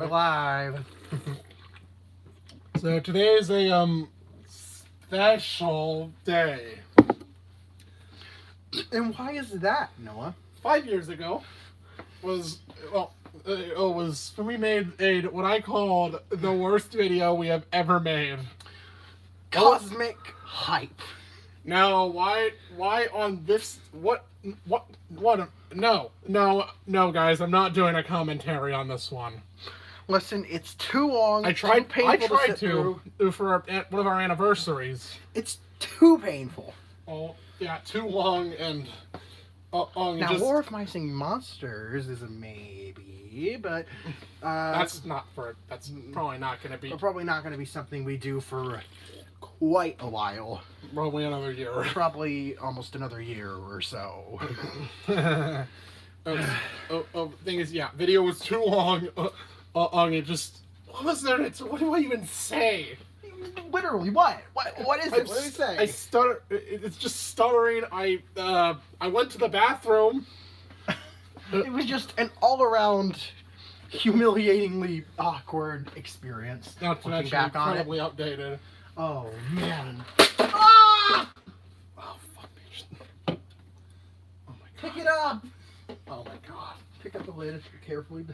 We're live. So today is a special day. And why is that, Noah? 5 years ago was when we made what I called the worst video we have ever made. Cosmic hype. Now, why on this? What? No, guys, I'm not doing a commentary on this one. Listen, it's too long. I tried to for one of our anniversaries. It's too painful. Oh yeah, too long and now, Horrifying Monsters is a maybe, but that's probably not going to be. Probably not going to be something we do for quite a while. Probably another year. Probably almost another year or so. Thing is, yeah, video was too long. It just, what was there? What do I even say? Literally, what? What is it? What did it say? It's just stuttering. I went to the bathroom. It was just an all-around humiliatingly awkward experience. Not to mention incredibly outdated. Oh man! Ah! Oh fuck me! Oh my god! Pick it up! Oh my god! Pick up the lid carefully.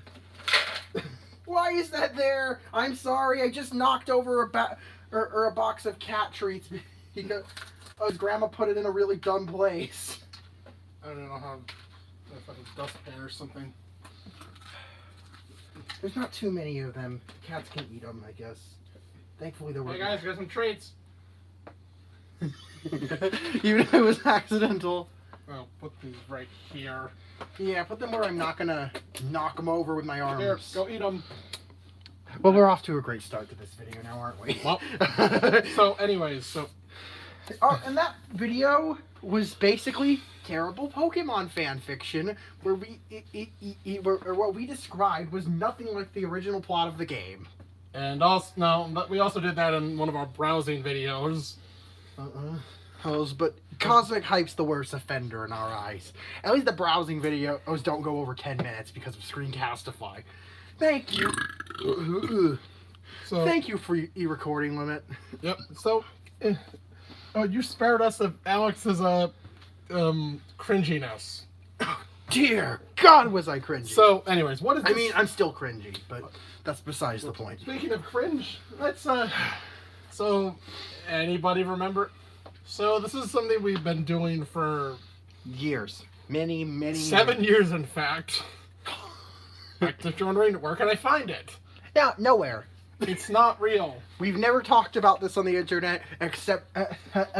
Why is that there? I'm sorry. I just knocked over a box of cat treats because Grandma put it in a really dumb place. I don't know how. If like a dustpan or something. There's not too many of them. Cats can eat them, I guess. Thankfully, there were. Hey guys, got some treats. Even if it was accidental. Well, put these right here. Yeah, put them where I'm not gonna knock them over with my arms. Here, go eat them. Well, we're off to a great start to this video now, aren't we? Well, so anyways, and that video was basically terrible Pokemon fan fiction, where what we described was nothing like the original plot of the game. And also, we also did that in one of our browsing videos. But Cosmic Hype's the worst offender in our eyes. At least the browsing videos don't go over 10 minutes because of Screencastify. Thank you. Thank you for your recording limit. Yep. So, you spared us of Alex's cringiness. Dear God, was I cringy. So, anyways, what is this? I mean, I'm still cringy, but that's besides the point. Speaking of cringe, let's so anybody remember? So this is something we've been doing for years. Many 7 years, in fact. If you're wondering, where can I find it? Yeah, nowhere. It's not real. We've never talked about this on the internet except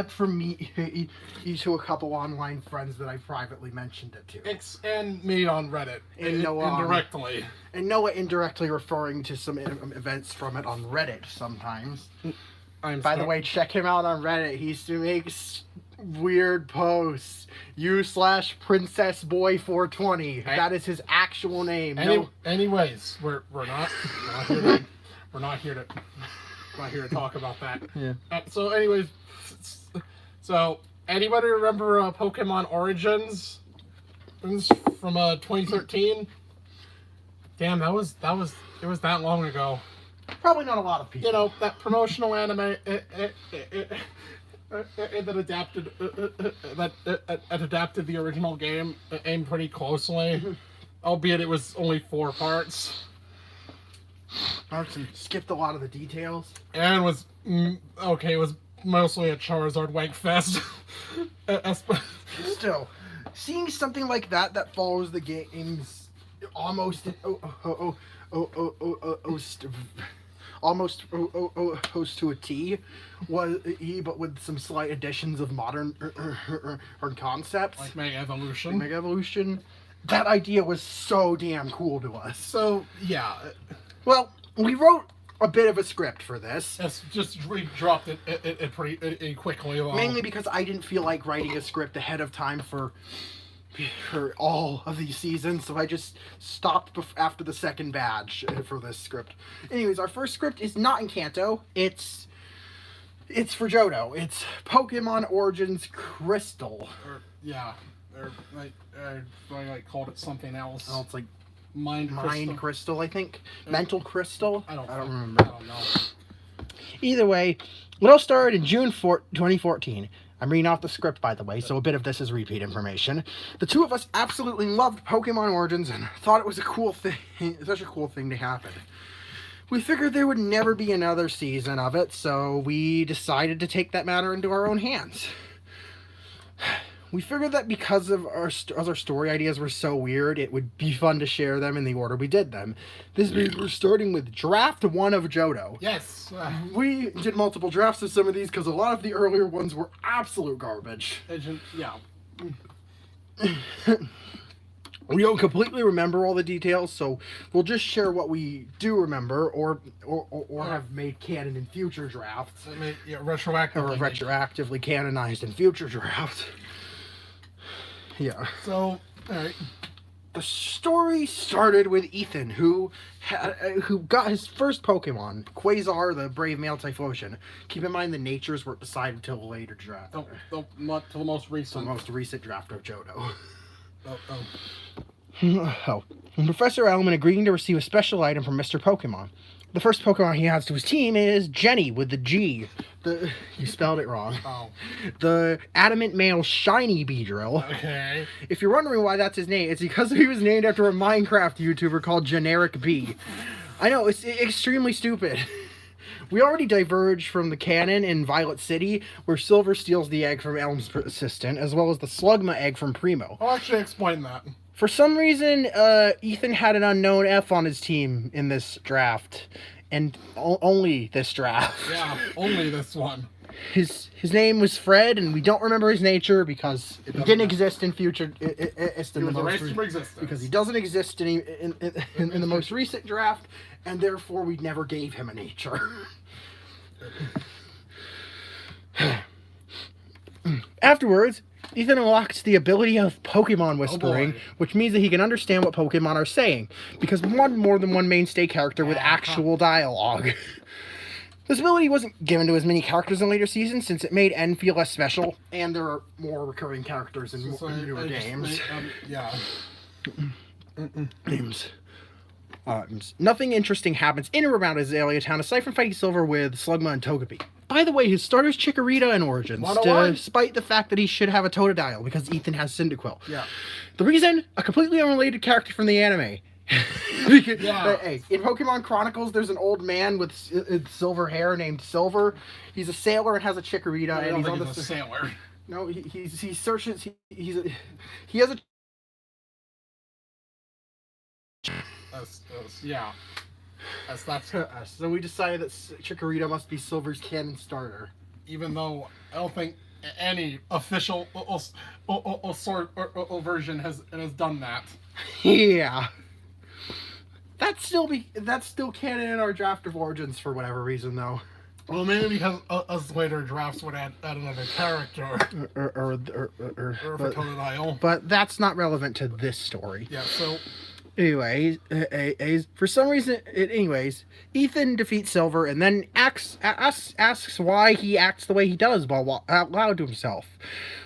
for me to a couple online friends that I privately mentioned it to. And me on Reddit. And Noah indirectly. And Noah indirectly referring to some events from it on Reddit sometimes. By the way, check him out on Reddit. He used to make weird posts. U/PrincessBoy420. Hey. That is his actual name. Anyways, we're not here to talk about that. Yeah. So anyways, so anybody remember Pokemon Origins from 2013? Damn, it was that long ago. Probably not a lot of people. You know, that promotional anime that adapted the original game, aimed pretty closely, albeit it was only 4 parts. Arson skipped a lot of the details. And was mostly a Charizard wank fest. Still, seeing something like that follows the game's almost to a T, but with some slight additions of modern concepts. Like Mega Evolution. That idea was so damn cool to us. So, yeah. Well, we wrote a bit of a script for this. Yes, we dropped it pretty quickly. Mainly because I didn't feel like writing a script ahead of time for all of these seasons, so I just stopped after the second batch for this script. Anyways, our first script is not in Kanto. It's for Johto. It's Pokemon Origins Crystal. I called it something else. Oh, it's like Mind crystal, I think. Mental crystal. I don't remember. I don't know. Either way, it all started in June 2014. I'm reading off the script, by the way, so a bit of this is repeat information. The two of us absolutely loved Pokemon Origins and thought it was a cool thing, such a cool thing to happen. We figured there would never be another season of it, so we decided to take that matter into our own hands. We figured that because of our story ideas were so weird, it would be fun to share them in the order we did them. This means we're starting with Draft 1 of Johto. Yes. We did multiple drafts of some of these because a lot of the earlier ones were absolute garbage. Yeah. We don't completely remember all the details, so we'll just share what we do remember, or have made canon in future drafts. Retroactively canonized in future drafts. Yeah. So, all right. The story started with Ethan, who got his first Pokemon, Quasar, the brave male Typhlosion. Keep in mind the natures weren't decided till the later draft. Not till the most recent. The most recent draft of Johto. Oh. Professor Elman agreeing to receive a special item from Mr. Pokemon. The first Pokemon he adds to his team is Jenny with the G. You spelled it wrong. Oh. The adamant male shiny Beedrill. Okay. If you're wondering why that's his name, it's because he was named after a Minecraft YouTuber called Generic B. I know, it's extremely stupid. We already diverged from the canon in Violet City, where Silver steals the egg from Elm's assistant, as well as the Slugma egg from Primo. I'll actually explain that. For some reason, Ethan had an unknown F on his team in this draft. And only this draft. Yeah, only this one. His name was Fred, and we don't remember his nature because he didn't exist in future. Because he doesn't exist in the most recent draft, and therefore we never gave him a nature. Afterwards, Ethan unlocks the ability of Pokemon Whispering, which means that he can understand what Pokemon are saying, because more than one mainstay character with actual dialogue. This ability wasn't given to as many characters in later seasons, since it made N feel less special, and there are more recurring characters in newer games. Names. Nothing interesting happens in or around Azalea Town aside from fighting Silver with Slugma and Togepi. By the way, his starter's Chikorita in Origins, despite the fact that he should have a Totodile, because Ethan has Cyndaquil. Yeah. The reason, a completely unrelated character from the anime. Because, hey, in Pokemon Chronicles, there's an old man with silver hair named Silver. He's a sailor and has a Chikorita, and he's on the sailor. No, he searches. He has a. Yeah. So we decided that Chikorita must be Silver's canon starter. Even though I don't think any official version has done that. Yeah. That's still canon in our draft of Origins for whatever reason, though. Well, maybe because us later drafts would add another character. Or Totodile. But that's not relevant to this story. Yeah, so... Anyways, for some reason, Ethan defeats Silver and then asks why he acts the way he does out loud to himself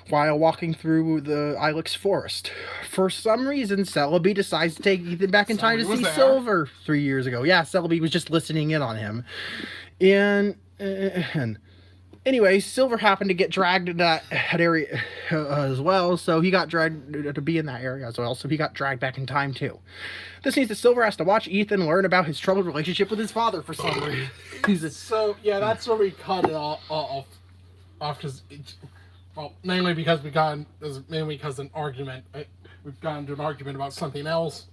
while walking through the Ilex forest. For some reason, Celebi decides to take Ethan back in time to see Silver 3 years ago. Yeah, Celebi was just listening in on him. And anyway, Silver happened to get dragged to that area as well, so he got dragged to be in that area as well, so he got dragged back in time too. This means that Silver has to watch Ethan learn about his troubled relationship with his father for some reason. So, yeah, that's where we cut it off because, mainly because we've gotten into an argument about something else.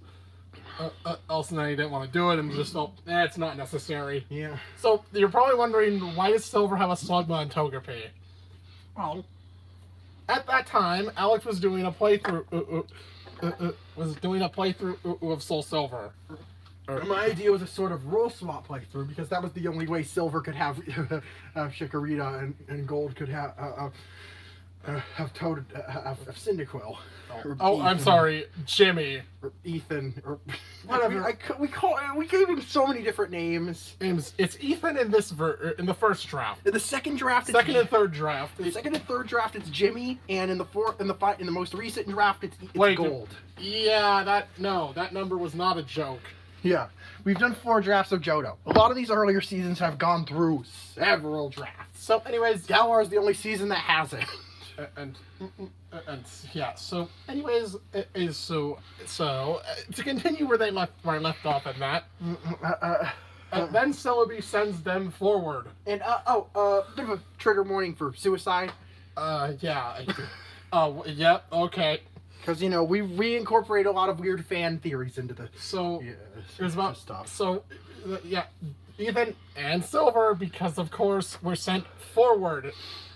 And then he didn't want to do it and just felt, it's not necessary. Yeah. So, you're probably wondering, why does Silver have a Slugma and Togepi? Well, at that time, Alex was doing a playthrough of Soul Silver. My idea was a sort of rule swap playthrough, because that was the only way Silver could have Chikorita and Gold could have of Cyndaquil. Oh, I'm sorry, Jimmy. Or Ethan, or Whatever. We gave him so many different names. It's Ethan in this in the first draft. In the second draft, Second and third draft. The second and third draft, it's Jimmy, and in the most recent draft, it's Gold. Yeah, that number was not a joke. Yeah, we've done 4 drafts of Johto. A lot of these earlier seasons have gone through several drafts. So, anyways, Galar is the only season that hasn't. And yeah. So, anyways, to continue where I left off at that. Then Celebi sends them forward. And bit of a trigger warning for suicide. Yeah. Yeah. Okay. Because we reincorporate a lot of weird fan theories into the. So yeah, it was about stuff. So yeah, Ethan and Silver, because of course, were sent forward.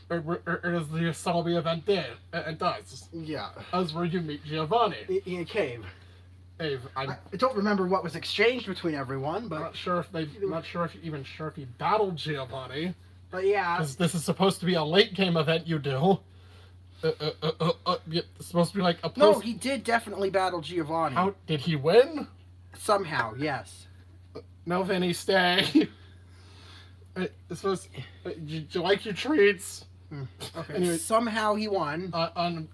Or as the Celebi event did and does. Yeah. As where you meet Giovanni. In a cave. I don't remember what was exchanged between everyone, but I'm not sure if he battled Giovanni. But yeah. Because this is supposed to be a late game event you do. It's supposed to be like a post. No, he did definitely battle Giovanni. How did he win? Somehow, yes. No, Vinny, stay. It's supposed. Do you like your treats? Okay. Anyway, somehow he won. On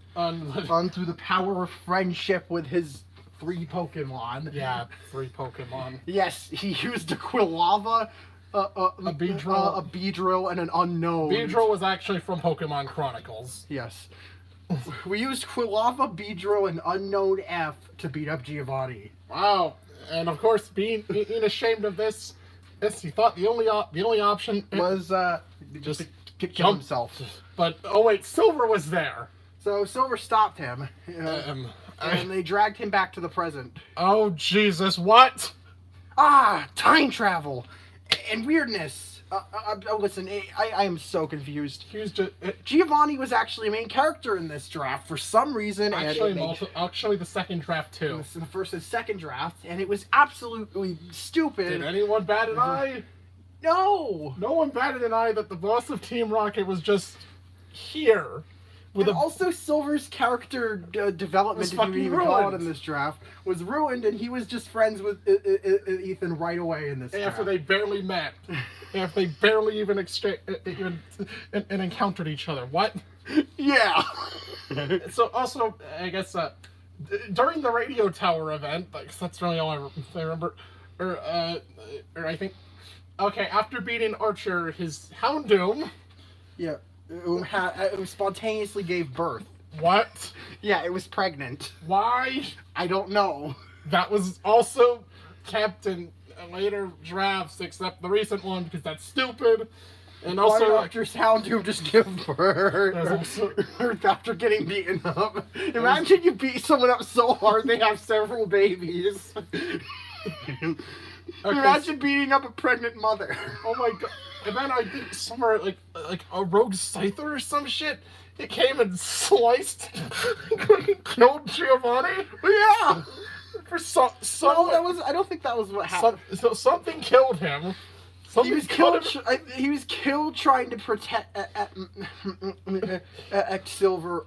through the power of friendship with his 3 Pokemon. Yeah, 3 Pokemon. Yes, he used a Quilava, a Beedrill, and an unknown. Beedrill was actually from Pokemon Chronicles. Yes. We used Quilava, Beedrill, and unknown F to beat up Giovanni. Wow. And of course, being ashamed of this, he thought the only option was just kill himself. But oh wait, Silver was there. So Silver stopped him, and they dragged him back to the present. Oh Jesus! What? Time travel and weirdness. Listen, I am so confused. Giovanni was actually a main character in this draft for some reason. Actually, the second draft too. In the first and second draft, and it was absolutely stupid. Did anyone bat an eye? No. No one batted an eye that the boss of Team Rocket was just here. Also, Silver's character development, if you even call it in this draft, was ruined, and he was just friends with Ethan right away in this draft. After they barely met. After they barely even encountered each other. What? Yeah. So, also, I guess, during the radio tower event, because that's really all I remember, or I think, okay, after beating Archer, his Houndoom. Yeah. It spontaneously gave birth. What? Yeah, it was pregnant. Why? I don't know. That was also kept in later drafts, except the recent one, because that's stupid. And also, why did Archer's Houndoom just give birth after getting beaten up? Imagine you beat someone up so hard they have several babies. Imagine beating up a pregnant mother. Oh my god. And then I think somewhere like a rogue Scyther or some shit, it came and sliced and killed Giovanni. Yeah. For some no, that was. I don't think that was what happened. So something killed him. He was killed trying to protect Silver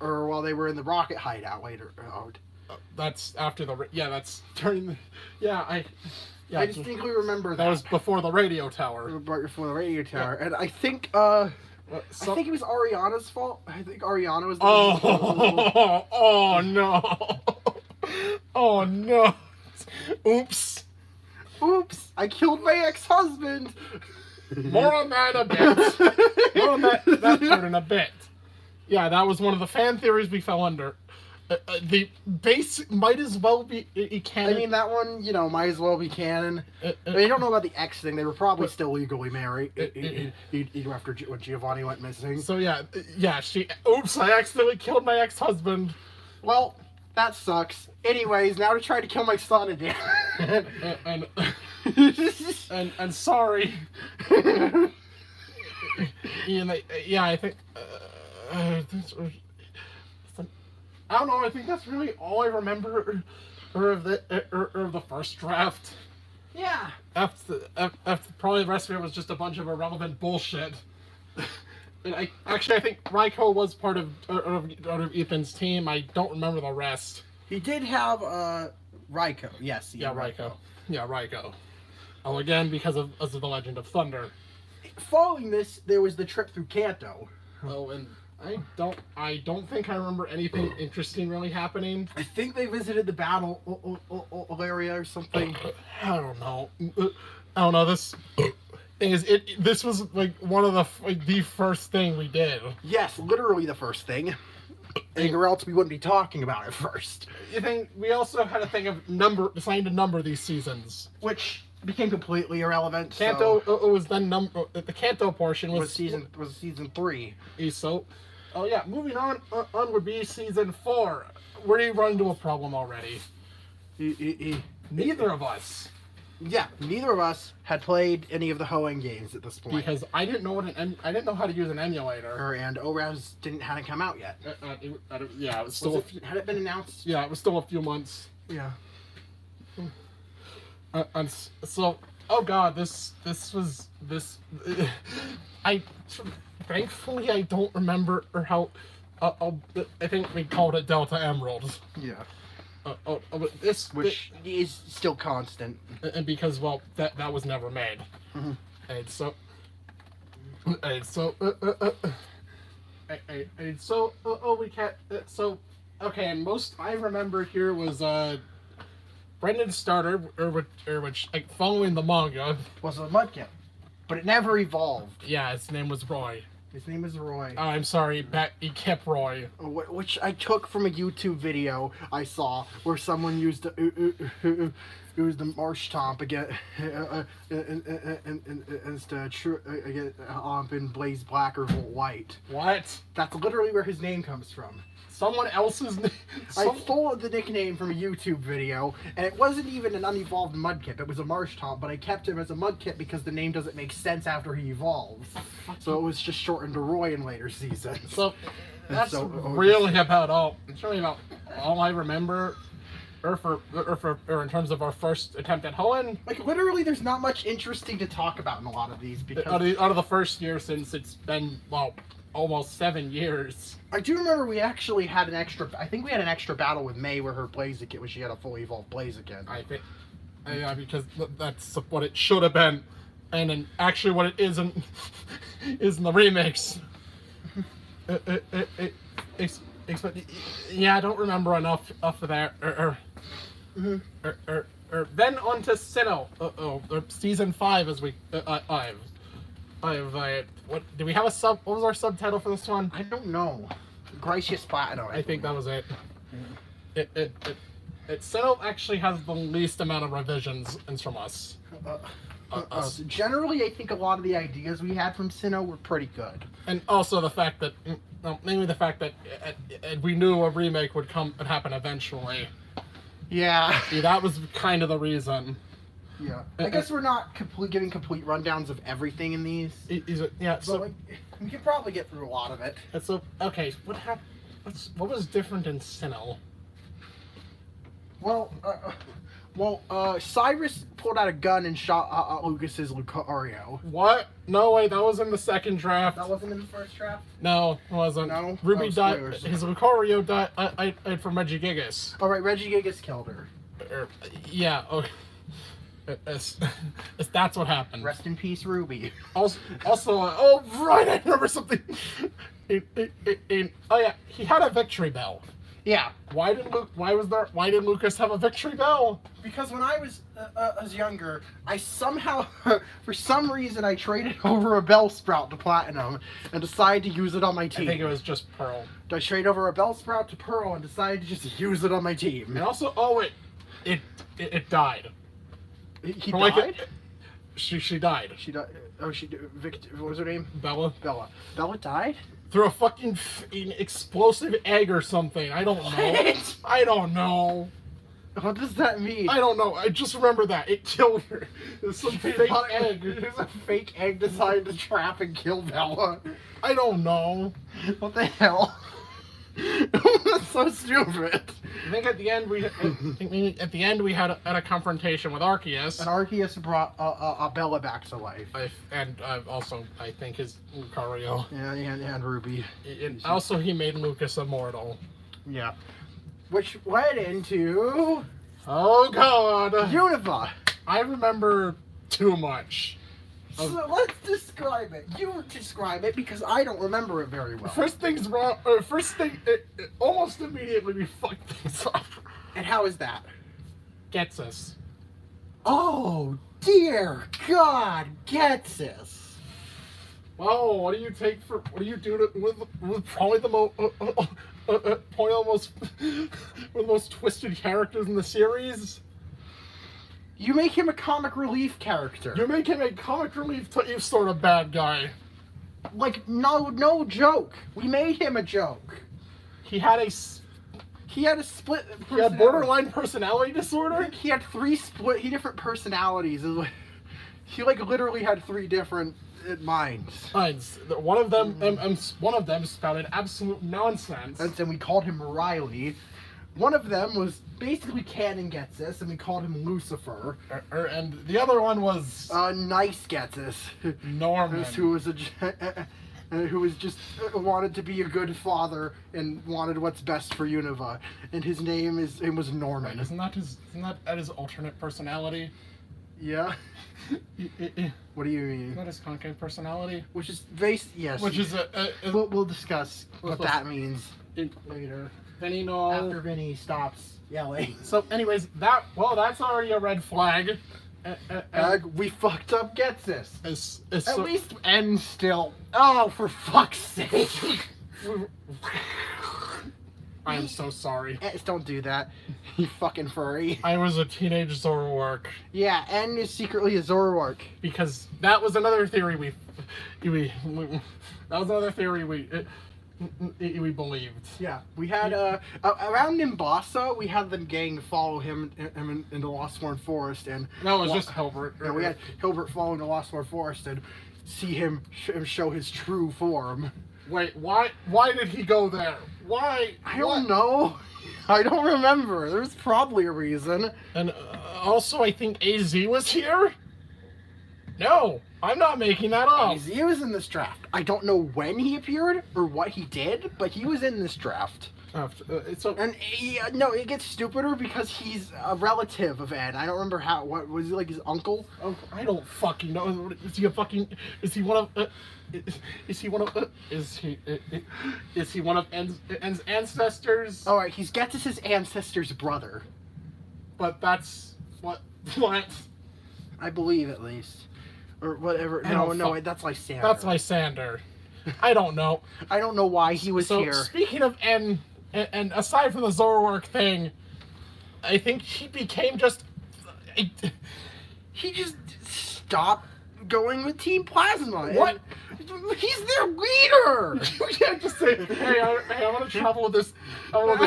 or while they were in the rocket hideout later. That's after the that's during the I distinctly remember that. That was before the radio tower. Before the radio tower, yeah. And I think I think it was Ariana's fault. I think Ariana was. Oh no! Oh no! Oops! I killed my ex-husband. More on that in a bit. More on that part in a bit. Yeah, that was one of the fan theories we fell under. The base might as well be canon. I mean, that one, might as well be canon. I don't know about the ex thing. They were probably still legally married even after when Giovanni went missing. So yeah, I accidentally killed my ex-husband. Well, that sucks. Anyways, now to try to kill my son again. and sorry. I think. I don't know. I think that's really all I remember of the first draft. Yeah. After probably the rest of it was just a bunch of irrelevant bullshit. And I think Raikou was part of Ethan's team. I don't remember the rest. He did have Raikou. Yes. Yeah, Raikou. Yeah, Raikou. Oh, again, because of the Legend of Thunder. Following this, there was the trip through Kanto. Oh, and I don't think I remember anything interesting really happening. I think they visited the battle area or something. I don't know. This this was like one of the first thing we did. Yes, literally the first thing. Or else we wouldn't be talking about it first. I think we also had a thing of deciding to number these seasons, which became completely irrelevant. Kanto was then the Kanto portion was season 3. So, oh yeah, moving on would be season 4. We run into a problem already. Neither of us. Yeah, neither of us had played any of the Hoenn games at this point because I didn't know how to use an emulator, and ORAS hadn't come out yet. Yeah, it was still. Had it been announced? Yeah, it was still a few months. Yeah. So, oh god, I thankfully I don't remember or how. I think we called it Delta Emerald. Yeah. Which is still constant, and because that was never made, mm-hmm. we can't. Okay, and most I remember here was Brendan's starter, which like following the manga was a Mudkip, but it never evolved. Yeah, his name was Roy. His name is Roy. Oh, I'm sorry, he kept Roy. Which I took from a YouTube video I saw where someone used the Marsh Tomp again in Blaze Black or Volt White. What? That's literally where his name comes from. Someone else's name. I stole the nickname from a YouTube video, and it wasn't even an unevolved Mudkip. It was a Marsh Tomp, but I kept him as a Mudkip because the name doesn't make sense after he evolves. So it was just shortened to Roy in later seasons. So that's really about all. It's really about all I remember, or in terms of our first attempt at Hoenn. Like literally, there's not much interesting to talk about in a lot of these because out of the first year since it's been almost 7 years. I do remember we actually had an extra. I think we had an extra battle with May where her Blaziken, when she had a fully evolved Blaziken. I think, yeah, because that's what it should have been, and then actually what it isn't is in the remakes. Yeah, I don't remember enough of that. Then on to Sinnoh. Season 5 as we what do we have what was our subtitle for this one? I don't know. Gracious Platinum. I think that was it. Sinnoh actually has the least amount of revisions from us. Generally, I think a lot of the ideas we had from Sinnoh were pretty good. And also the fact that, mainly the fact that we knew a remake would happen eventually. Yeah. See, that was kind of the reason. Yeah, I guess we're not giving complete rundowns of everything in these. Yeah, so like, we could probably get through a lot of it. So okay, what happened? What was different in Sinnoh? Well, Cyrus pulled out a gun and shot Lucas's Lucario. What? No way, that was in the second draft. That wasn't in the first draft? No, it wasn't. No? Ruby died. His Lucario died from Regigigas. Oh, right, Regigigas killed her. Yeah, okay. That's what happened. Rest in peace, Ruby. Also, oh right, I remember something. Oh yeah, he had a victory bell. Yeah. Why did Lucas have a victory bell? Because when I was younger, I somehow, for some reason, I traded over a Bellsprout to Platinum and decided to use it on my team. I think it was just Pearl. I traded over a Bellsprout to Pearl and decided to just use it on my team. And also, it died. He died? She died. She died. Oh, what was her name? Bella. Bella died? Through a fucking explosive egg or something. I don't know. What? I don't know. What does that mean? I don't know. I just remember that. It killed her. There's some fake egg. There's a fake egg designed to trap and kill Bella. I don't know. What the hell? That's so stupid. I think at the end we had a confrontation with Arceus. And Arceus brought Bella back to life. Also, I think his Lucario. Yeah, and Ruby. And also, he made Lucas immortal. Yeah. Which led into... Oh, God. Unova. I remember too much. So let's describe it. You describe it because I don't remember it very well. First thing's wrong. Almost immediately we fucked things up. And how is that? Gets us. Oh, dear God, gets us. Well, what do you do with probably the most twisted characters in the series? You make him a comic relief character. You make him a comic relief sort of bad guy. Like, no joke. We made him a joke. He had a split personality. He had borderline personality disorder? He had three different personalities. He literally had three different minds. One of them spouted absolute nonsense. And then we called him Riley. One of them was basically Canon Getsus, and we called him Lucifer. And the other one was Nice Getsus, Norman, who was just wanted to be a good father and wanted what's best for Unova. And his name was Norman. Wait, isn't that his alternate personality? Yeah. What do you mean? Isn't that his concave personality? Which is based, yes. Which is we'll discuss what that means later. Vinny, no. After Vinny stops yelling. So, anyways, that's already a red flag. We fucked up Getsus. At So, least N still. Oh, for fuck's sake. I am so sorry. Don't do that. You fucking furry. I was a teenage Zoroark. Yeah, N is secretly a Zoroark. Because that was another theory we believed. Yeah, we had around Nimbasa, we had the gang follow him in the Lostborn Forest, and No, it was just Hilbert. Yeah, we had Hilbert following the Lostborn Forest and see him show his true form. Wait, why did he go there? Why? I don't know. I don't remember. There's probably a reason. And also, I think AZ was here? No, I'm not making that up. He was in this draft. I don't know when he appeared or what he did, but he was in this draft. It gets stupider because he's a relative of Ed. I don't remember how. What was he, like his uncle? I don't fucking know. Is he one of N's ancestors? All right, he's Getsus's ancestor's brother. But that's what? I believe at least, or whatever. No, that's Lysander. That's Lysander. I don't know. I don't know why he was here. Speaking of N. And aside from the Zoroark thing, I think he became just... He just stopped going with Team Plasma. What? He's their leader! You can't just say, hey, I want to travel with this... I want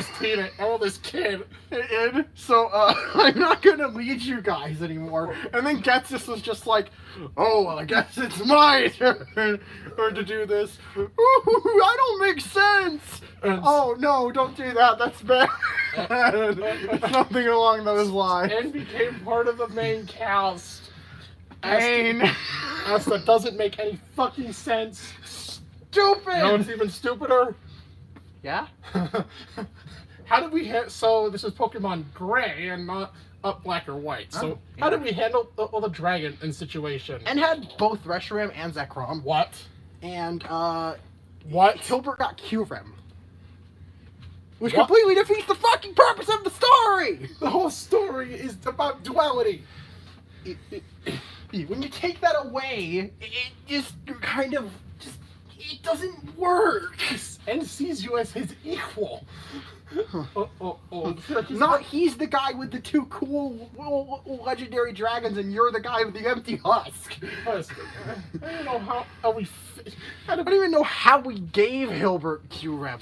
this kid. And so, I'm not going to lead you guys anymore. And then Getsus was just like, oh, well, I guess it's my turn to do this. Ooh, I don't make sense! Oh, no, don't do that. That's bad. Something along those lines. And became part of the main cast. As that doesn't make any fucking sense. Stupid! You know what's even stupider? Yeah? How did we so this is Pokemon Gray and not Black or White. So how did we handle the dragon in situation? And had both Reshiram and Zekrom. What? And what? Hilbert got Kyurem. Which completely defeats the fucking purpose of the story! The whole story is about duality. When you take that away, it just kind of it doesn't work. And sees you as his equal. Not he's the guy with the two cool legendary dragons, and you're the guy with the empty husk. I don't know how we. I don't even know how we gave Hilbert Kyurem.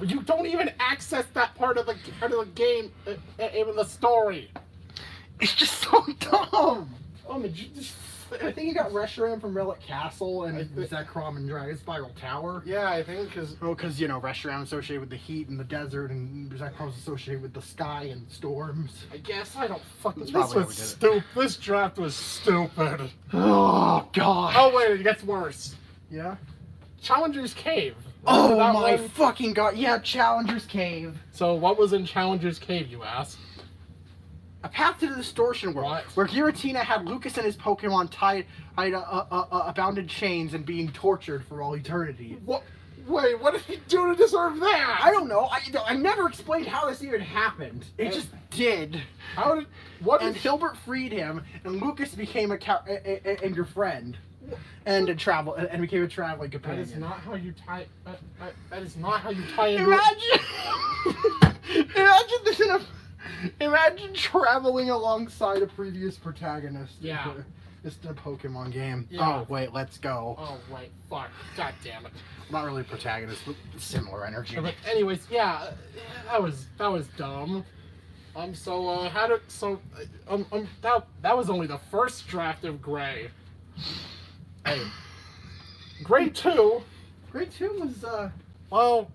You don't even access that part of the game in the story. It's just so dumb. Oh, did you just... I think he got Reshiram from Relic Castle and Zekrom and Dragon Spiral Tower. Yeah, I think because... Oh, because, Reshiram is associated with the heat and the desert, and Zekrom's associated with the sky and storms. I guess I don't fucking... That's This probably was stupid. This draft was stupid. Oh, God. Oh, wait, it gets worse. Yeah? Challenger's Cave. Oh, Remember that my one? fucking God. Yeah, Challenger's Cave. So, what was in Challenger's Cave, you ask? A path to the distortion world, What? where Giratina had Lucas and his Pokemon tied bound in chains and being tortured for all eternity. What? Wait, what did he do to deserve that? I don't know. I never explained how this even happened. It just did. How did... What And did... Hilbert freed him, and Lucas became and your friend, and became a traveling That companion. is not how you tie... that is not how you tie into... Imagine this in a... Imagine traveling alongside a previous protagonist. Yeah. Just in a Pokemon game. Yeah. Oh, wait, let's go. Oh, wait, fuck. God damn it. Not really a protagonist, but similar energy. But anyways, yeah, that was dumb. That was only the first draft of Gray. Hey, Gray 2, Grade 2 was, well,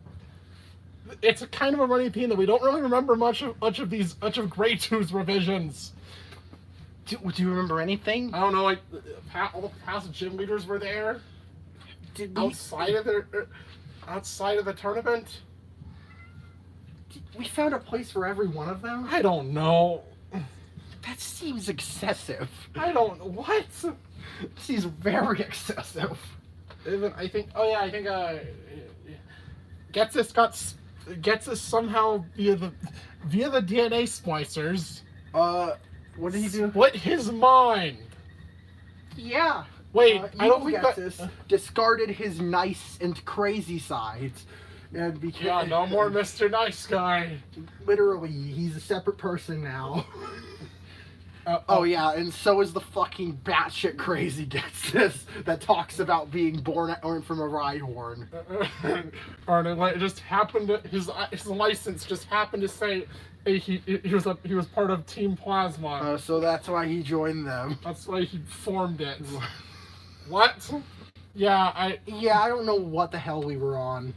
it's a kind of a running theme that we don't really remember much of Gray 2's revisions. Do you remember anything? I don't know, like, all the past gym leaders were there Did we, outside of the tournament. we found a place for every one of them? I don't know. That seems excessive. What? Seems very excessive. I think Getsus somehow via the DNA splicers What did he do? split his mind. Yeah. Wait, I don't think that. this. Discarded his nice and crazy sides, and became. Yeah, no more Mr. Nice Guy. Literally, he's a separate person now. Oh yeah, and so is the fucking batshit crazy Getsus that talks about being born from a Rhyhorn. Or it just happened to, his license just happened to say he was part of Team Plasma. So that's why he joined them. That's why he formed it. What? Yeah, I don't know what the hell we were on.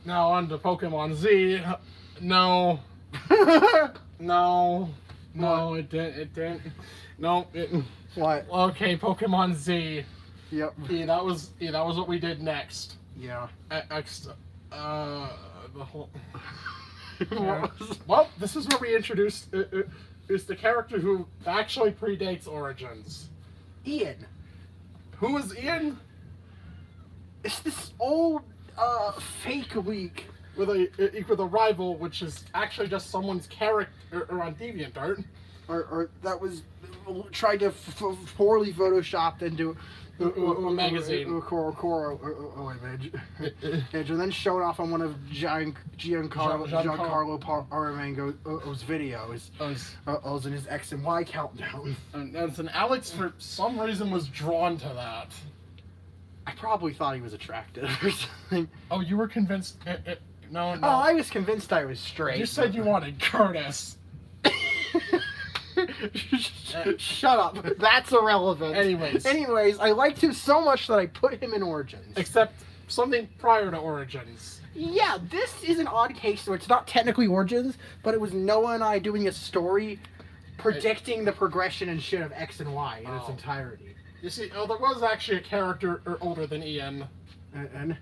now on to Pokemon Z. No. No, it didn't. No, it. What? Okay, Pokemon Z. Yep. Yeah, that was what we did next. Yeah. The whole. What was- Well, this is where we introduced is the character who actually predates Origins. Ian. Who is Ian? It's this old fake leak. With a rival, which is actually just someone's character on DeviantArt. Or that was tried to poorly photoshopped into A magazine. Image, and then shown off on one of Giancarlo Aramango's videos. In his X and Y countdown. And Alex, for some reason, was drawn to that. I probably thought he was attractive or something. Oh, you were convinced? No. Oh, I was convinced I was straight. You said you wanted Curtis. Shut up. That's irrelevant. Anyways, I liked him so much that I put him in Origins. except something prior to Origins. Yeah, this is an odd case, so it's not technically Origins, but it was Noah and I doing a story predicting the progression and shit of X and Y in its entirety. You see, there was actually a character older than Ian. And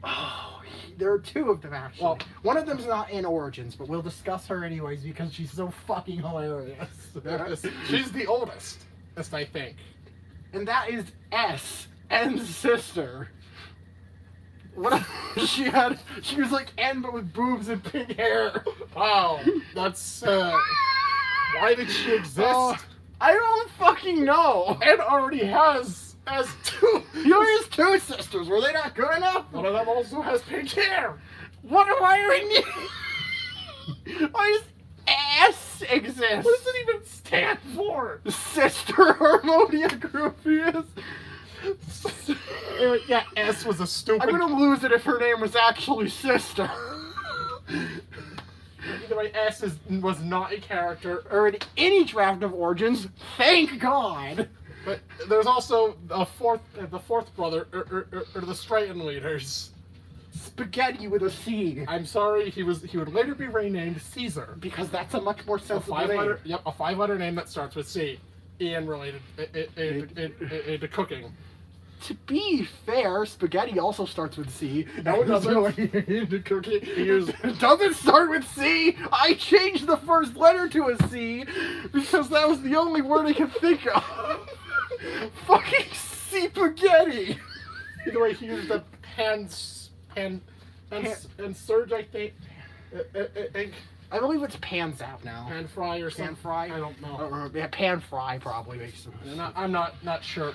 Oh, there are two of them actually. Well, one of them's not in Origins, but we'll discuss her anyways because she's so fucking hilarious. she's the oldest, I think. And that is S, N's sister. What she was like N but with boobs and pink hair. Wow, that's why did she exist? I don't fucking know. N already has two. Yours two sisters. Were they not good enough? One of them also has pink hair. Why do we need? Why does S exist? What does it even stand for? Sister Harmonia Groupius. Yeah, S was a stupid. I'm gonna lose it if her name was actually Sister. Either way, was not a character. Or in any draft of Origins, thank God! But there's also the fourth brother, or the Striaton leaders. Spaghetti with a C. I'm sorry, he would later be renamed Caesar. Because that's a much more A sensible five-letter, name. yep, a five-letter name that starts with C. Ian related to cooking. To be fair, spaghetti also starts with C. No, it doesn't. Into cooking. It doesn't start with C. I changed the first letter to a C because that was the only word I could think of. Fucking spaghetti. Either way, he used the and Surge, I think. I believe it's pan zap now. Pan fry or something. Pan fry? I don't know. Or yeah, pan fry probably makes sense. I'm not sure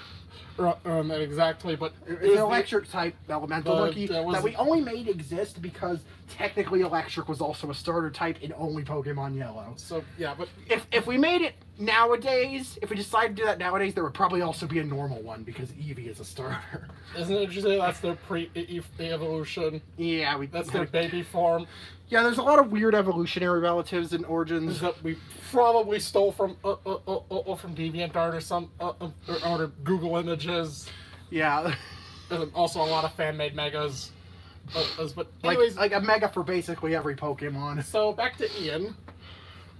exactly, but It's an electric type elemental monkey that that we only made exist because technically electric was also a starter type in only Pokemon Yellow. So yeah, but If we made it nowadays, if we decided to do that nowadays, there would probably also be a normal one because Eevee is a starter. isn't it interesting that's their pre-evolution? Yeah, That's their baby form. Yeah, there's a lot of weird evolutionary relatives in Origins. That we probably stole from DeviantArt or some or Google Images. Yeah, And also a lot of fan-made megas. But anyways, like a mega for basically every Pokemon. so back to Ian,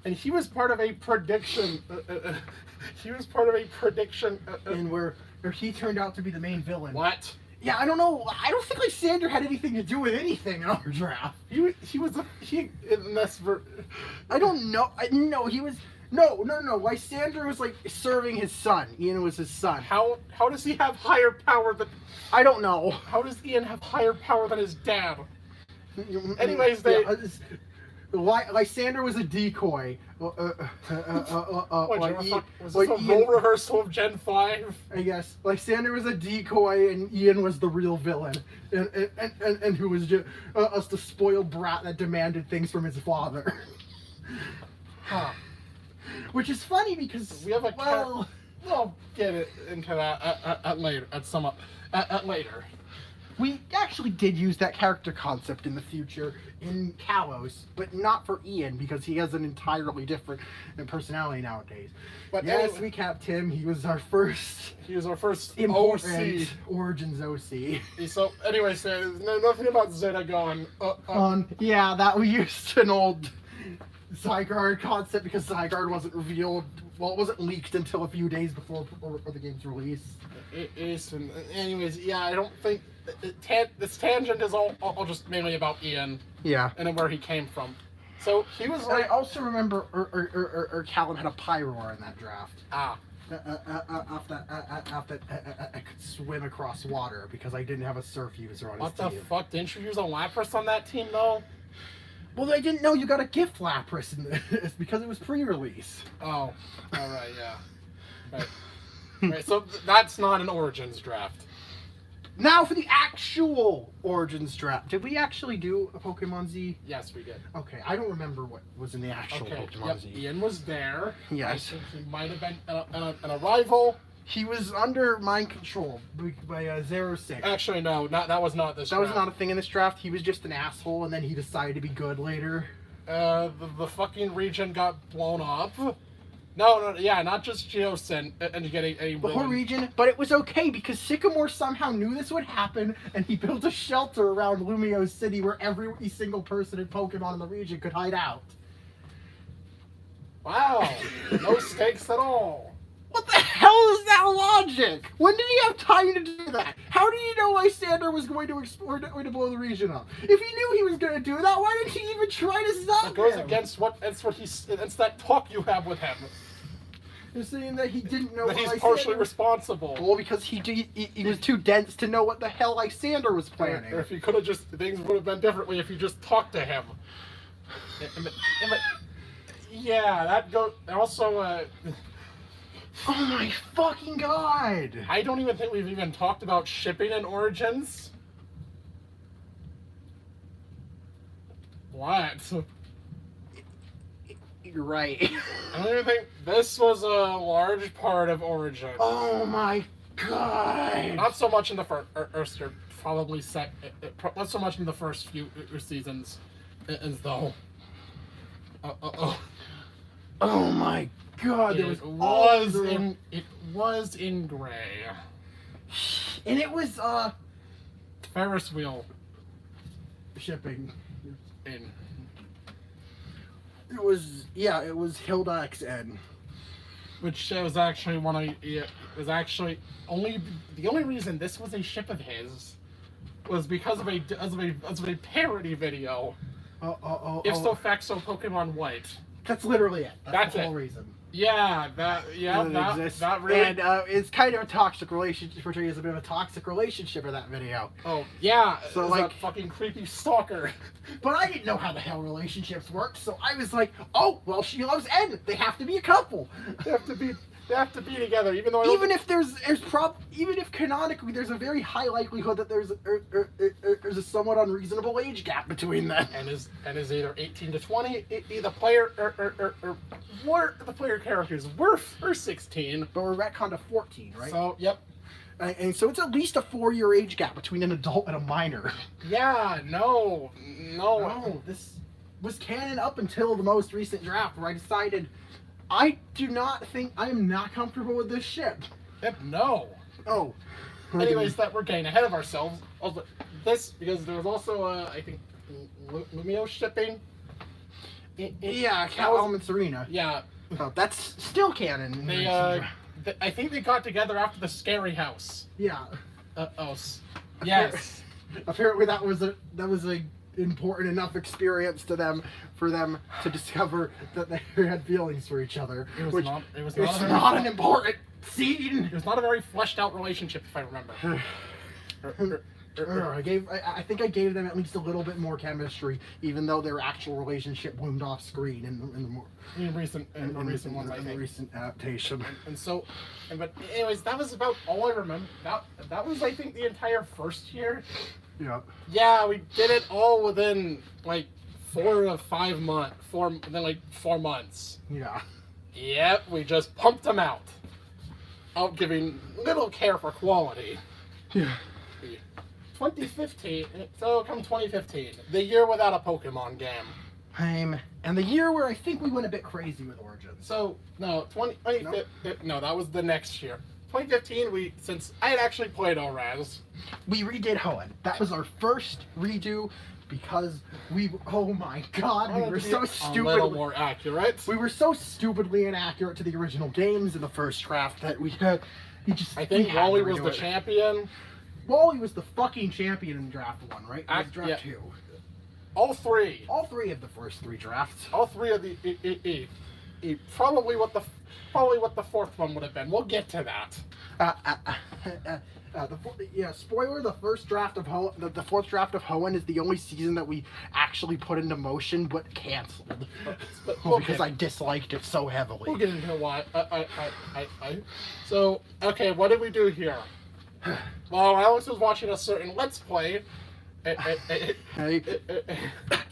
and he was part of a prediction. He was part of a prediction. And where he turned out to be the main villain. What? Yeah, I don't know. I don't think Lysander had anything to do with anything in our draft. He in this I don't know. No, he was no. Lysander was like serving his son. Ian was his son. How does he have higher power than? I don't know. How does Ian have higher power than his dad? Anyways, they. Lysander was a decoy. Was this a role rehearsal of Gen 5? I guess Lysander was a decoy, and Ian was the real villain, and who was just the spoiled brat that demanded things from his father. Huh. Which is funny because We have a well, we'll get it into that later. Later. we actually did use that character concept in the future in Kalos, but not for Ian because he has an entirely different personality nowadays. But yes, anyway, we capped him. He was our first OC. important Origins OC. So, anyways, nothing about Zeta going. Yeah, that we used an old Zygarde concept because Zygarde wasn't revealed. Well, it wasn't leaked until a few days before the game's release. It is. Anyways, yeah, I don't think this tangent is all just mainly about Ian. Yeah. And then where he came from. So he was I like. also remember Callum had a Pyroar in that draft. Ah. After I could swim across water because I didn't have a surf user on What his the team. fuck? Didn't you use a Lapras on that team though? Well, I didn't know you got a gift Lapras in this because it was pre-release. Oh. Alright, yeah. Right. Right, so that's not an Origins draft. Now for the actual Origins draft. Did we actually do a Pokemon Z? Yes, we did. Okay, I don't remember what was in the actual Pokemon Yep, Z. Ian was there. Yes. I think he might have been an arrival. He was under mind control by 06. Actually, no, that was not this That draft. was not a thing in this draft. He was just an asshole, and then he decided to be good later. The fucking region got blown up. No, yeah, not just Geosin and getting a The whole region, but it was okay because Sycamore somehow knew this would happen, and he built a shelter around Lumio City where every single person in Pokemon in the region could hide out. Wow, no stakes at all. What the hell is that logic? When did he have time to do that? How did he know Lysander was going to explore, going to blow the region up? If he knew he was going to do that, why didn't he even try to stop It goes him? against it's that talk you have with him. You're saying that he didn't know That what he's Lysander partially was... responsible. Well, because he was too dense to know what the hell Lysander was planning. Or if he could have things would have been differently if he just talked to him. Yeah, that goes. Also, Oh my fucking god! I don't even think we've even talked about shipping in Origins. What? You're right. I don't even think this was a large part of Origins. Oh my god! Not so much in the first, or probably not so much in the first few seasons, as though. Oh my god, there was it was in gray. and it was Ferris wheel shipping. in. It was Hilda XN. Which was actually was actually the only reason this was a ship of his was because of a parody video. Ipso facto Pokemon White. That's literally it. That's the whole it. reason. That really. And it's kind of a toxic relationship. Portrayed as a bit of a toxic relationship in that video. Oh yeah, so like a fucking creepy stalker. But I didn't know how the hell relationships worked, so I was like, oh well, she loves Ed. They have to be a couple. They have to be together, even though even if canonically there's a very high likelihood that there's a somewhat unreasonable age gap between them. And is either 18 to 20, either player or the player characters were 16, but we're retconned to 14, right? So yep. And so it's at least a 4-year age gap between an adult and a minor. Yeah, no. This was canon up until the most recent draft, where I decided I am not comfortable with this ship. Yep, no. Oh. Anyways, that we're getting ahead of ourselves. Also, because there was also I think Lumio shipping. Yeah, Cal and Serena. Yeah. Oh, that's still canon. I think they got together after the Scary House. Yeah. Yes. Apparently that was a important enough experience to them for them to discover that they had feelings for each other. It was not an important scene. It was not a very fleshed out relationship, if I remember. I think I gave them at least a little bit more chemistry, even though their actual relationship bloomed off screen in the recent adaptation. But anyways, that was about all I remember. That was, I think, the entire first year. Yeah. Yeah, we did it all within like 4 to 5 months. 4 months. Yeah. Yep, we just pumped them out giving little care for quality. Yeah. 2015. So come 2015, the year without a Pokemon game. And the year where I think we went a bit crazy with Origins. So no, 2015. No, that was the next year. 2015. Since I had actually played ORAS, we redid Hoenn. That was our first redo because oh my god, we were so stupid. A little more accurate. We were so stupidly inaccurate to the original games in the first draft that I think Wally was the champion. Wally was the fucking champion in draft 1, right? It was draft 2. All three of the first 3 drafts. All 3 of the probably what the fourth one would have been. We'll get to that. Spoiler: the fourth draft of Hoenn is the only season that we actually put into motion but canceled because I disliked it so heavily. We'll get into why. So okay, what did we do here? Well, Alex was watching a certain Let's Play.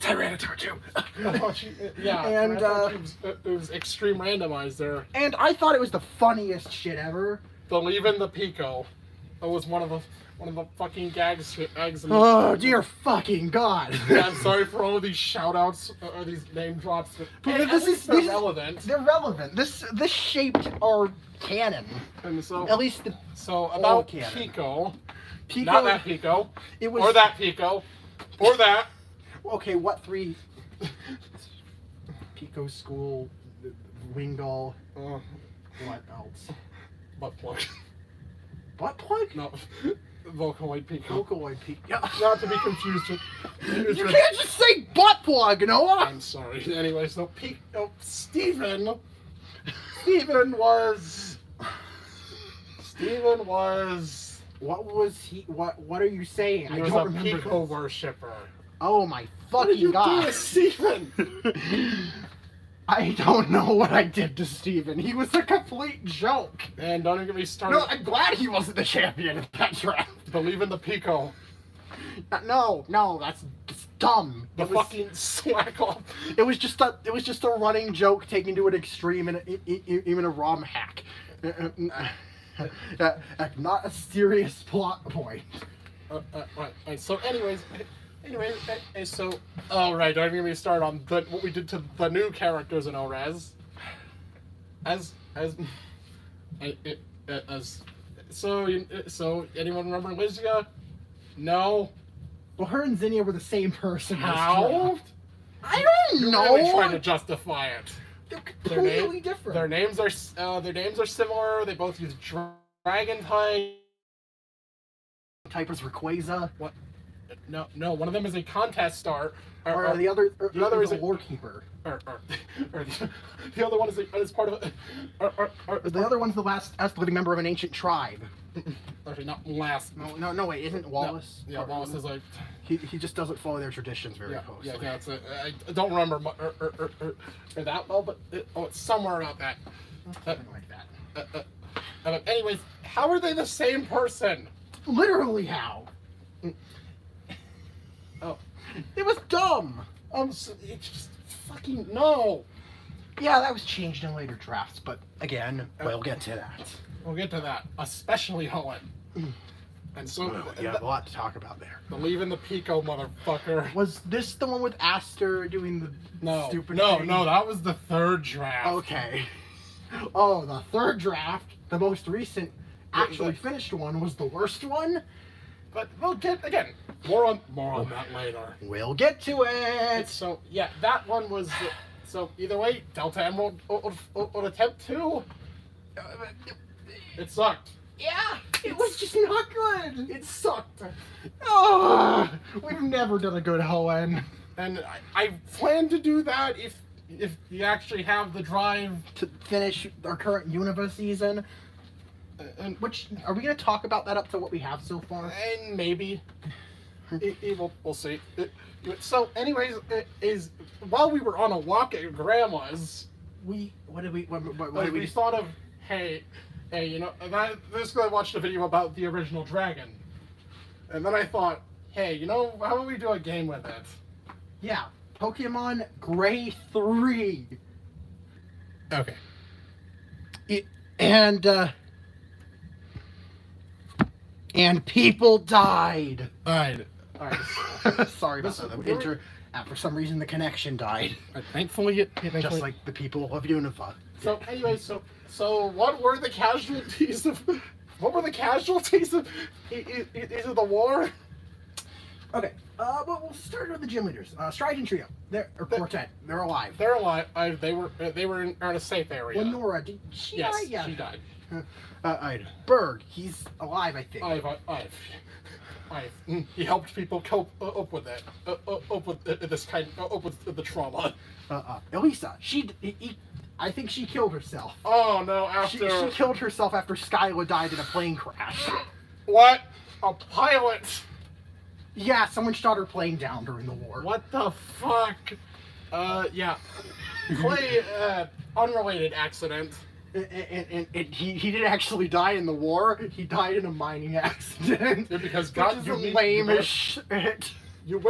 Tyranitar 2. It was extreme randomizer. And I thought it was the funniest shit ever. Believe in the Pico. That was one of the fucking gags. Oh dear fucking god! Yeah, I'm sorry for all of these shout-outs or these name drops. But they're relevant. They're relevant. This shaped our canon. And so at least about Pico. Not that Pico. It was or that Pico. Or that. Okay, what 3? Pico School, Wingull. What else? Butt plug. Butt plug? No. Vocaloid Pico. Vocaloid Pico. Yeah. Not to be confused with. You can't just say butt plug, Noah! I'm sorry. Anyway, so Steven was. What was he? What are you saying? He was a Pico worshipper. Oh my fucking god! What did you do to Steven? I don't know what I did to Steven. He was a complete joke. And don't even get me started. No, I'm glad he wasn't the champion of that draft. Believe in the Pico. No, that's dumb. The fucking slack off. It was just a running joke taken to an extreme and even a ROM hack. Not a serious plot point. Right. So, anyways, Anyway, so all right, don't even get me started on what we did to the new characters in ORAS. As so anyone remember Lysia? No. Well, her and Zinnia were the same person. How? I don't You're know. really trying to justify it. They're completely different. Their names are similar. They both use dragon type. Type is Rayquaza. What? No. One of them is a contest star. Or the other is a a lore keeper. Or the other one is part of a. The other one's the last living member of an ancient tribe. Actually, not last. No, wait, isn't Wallace? No, yeah, Wallace is like. He just doesn't follow their traditions very closely. Yeah, that's it. I don't remember that well, but it's somewhere about that. Something like that. But anyways, how are they the same person? Literally how? Oh, it was dumb. It's just fucking no. Yeah, that was changed in later drafts, but again, we'll get to that. We'll get to that, especially Hoenn. And so, a lot to talk about there. Believe in the Pico, motherfucker. Was this the one with Aster doing the stupid thing? No, that was the third draft. Okay. Oh, the third draft, the most recent, actually finished one, was the worst one. But we'll get again more on that later. We'll get to it. So yeah, that one was. So either way, Delta Emerald would attempt to. It sucked. Yeah, it was just not good. It sucked. Oh, we've never done a good Hoenn. And I plan to do that if you actually have the drive to finish our current Unova season. And which are we going to talk about that up to what we have so far? And maybe we'll see. So, anyways, is while we were on a walk at Grandma's, we thought of hey, you know, this guy watched a video about the original dragon, and then I thought, hey, you know, how about we do a game with it? Yeah, Pokemon Gray 3. Okay. And people died. Alright. Sorry about that. For some reason, the connection died. Thankfully, just like the people of Unova. So, anyway, so what were the casualties of? What were the casualties of? Is it the war? Okay. But we'll start with the gym leaders. Stride and Trio. Quartet. They're alive. They're alive. They were in a safe area. Lenora, did she die? Yeah, she died. Berg, he's alive, I think. He helped people cope up with it, up with the trauma. Elisa, I think she killed herself. Oh no! She killed herself after Skyla died in a plane crash. What? A pilot? Yeah, someone shot her plane down during the war. What the fuck? Yeah. Clay, unrelated accident. And he didn't actually die in the war. He died in a mining accident. Yeah, because God, you lame as shit. You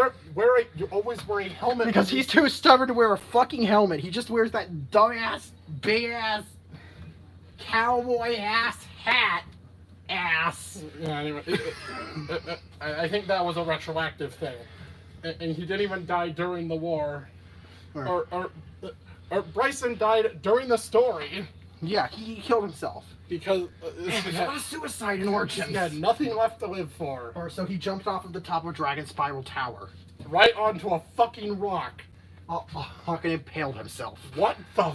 always wear a helmet. Because he's too stubborn to wear a fucking helmet. He just wears that dumbass, big ass, cowboy ass hat. Yeah, anyway, I think that was a retroactive thing, and he didn't even die during the war, or Bryson died during the story. Yeah, he killed himself because it was suicide in Origins. He had nothing left to live for. Or so he jumped off of the top of Dragon Spiral Tower, right onto a fucking rock. Fucking impaled himself. What the?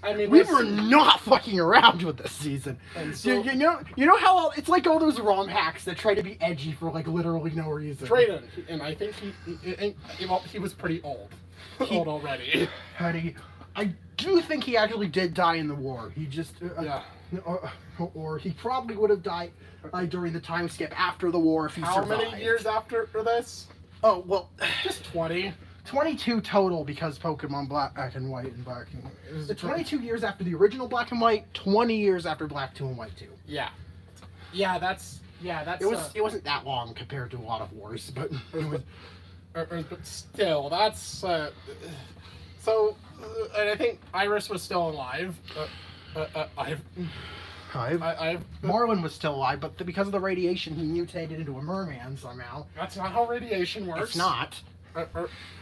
I mean, we were not fucking around with this season. And so, you know how it's like all those ROM hacks that try to be edgy for like literally no reason. Trayden, and I think he was pretty old already. Honey, I do think he actually did die in the war. He just or he probably would have died during the time skip after the war if he survived. How many years after this? Oh well, just 20. 22 total because Pokemon Black and White and Black and White. The 22 years after the original Black and White, 20 years after Black 2 and White 2. Yeah, that's. It wasn't that long compared to a lot of wars, but it was. But still, that's. So, and I think Iris was still alive. Marlin was still alive, but because of the radiation, he mutated into a merman somehow. That's not how radiation works. It's not.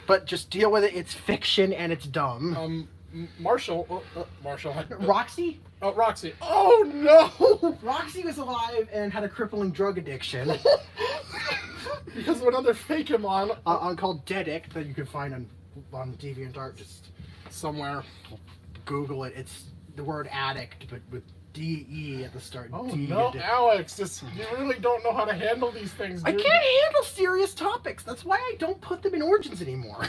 But just deal with it. It's fiction and it's dumb. Marshall. Roxy? Oh, Roxy. Oh no! Roxy was alive and had a crippling drug addiction. Because of another Fakemon. Called Dedict that you can find on DeviantArt. Just somewhere. Google it. It's the word addict, but with D-E at the start. Oh no, Alex, you really don't know how to handle these things, dude. I can't handle serious topics. That's why I don't put them in Origins anymore.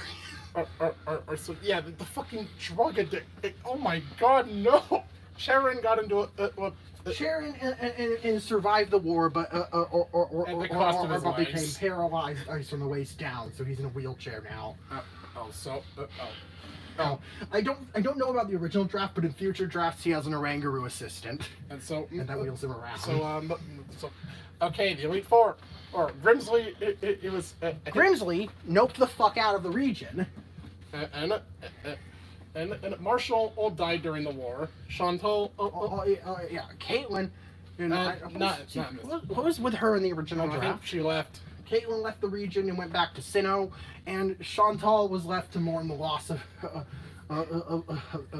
So yeah, the fucking drug addict. Oh my god, no! Sharon got into Sharon and survived the war, but became paralyzed from the waist down, so he's in a wheelchair now. I don't know about the original draft, but in future drafts he has an Orangaroo assistant, and that wheels him around. So okay, the Elite Four or Grimsley. It was Grimsley noped the fuck out of the region, and Marshall all died during the war. Chantal, yeah, Caitlin. What was with her in the original draft? I think she left. Caitlin left the region and went back to Sinnoh, and Chantal was left to mourn the loss of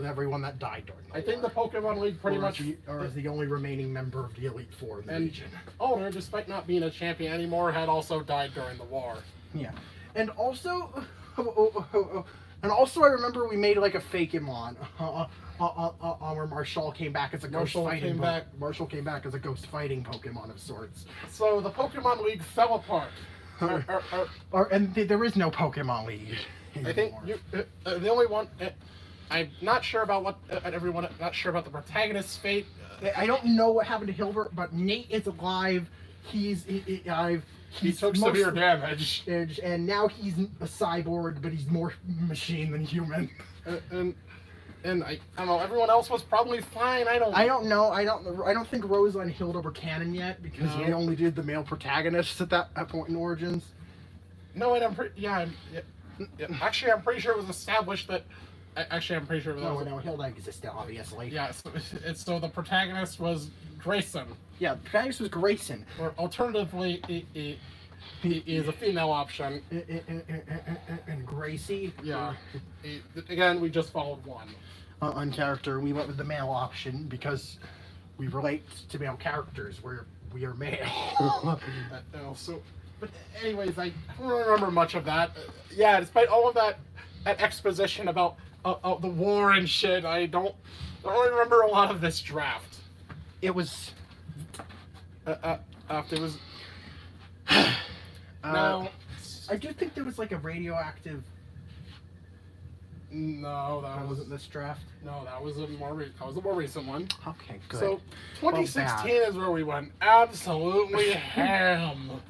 everyone that died during the war. I think the Pokemon League pretty much... As the only remaining member of the Elite Four in the region. Owner, despite not being a champion anymore, had also died during the war. Yeah. And also... I remember we made like a Fakemon where Marshall came back as a ghost fighting. Marshall came back as a ghost fighting Pokemon of sorts. So the Pokemon League fell apart. And there is no Pokemon League anymore. I think the only one. I'm not sure about what everyone. Not sure about the protagonist's fate. I don't know what happened to Hilbert, but Nate is alive. He took severe damage, and now he's a cyborg, but he's more machine than human. And I don't know. Everyone else was probably fine. I don't know. I don't think Rosa and Hilda were canon yet because they only did the male protagonists at that point in Origins. No, and actually, I'm pretty sure it was established that. Actually, I'm pretty sure. No, Hilda existed, obviously. Yeah, so the protagonist was Grayson. Yeah, the protagonist was Grayson. Or alternatively, he is a female option. And Gracie. Yeah. Again, we just followed one. On character, we went with the male option because we relate to male characters. We are male. But anyways, I don't remember much of that. Yeah, despite all of that exposition about the war and shit, I don't really remember a lot of this draft. It was. After was. No, I do think there was like a radioactive. No, that wasn't this draft. No, that was a more recent one. Okay, good. So 2016 is where we went absolutely ham.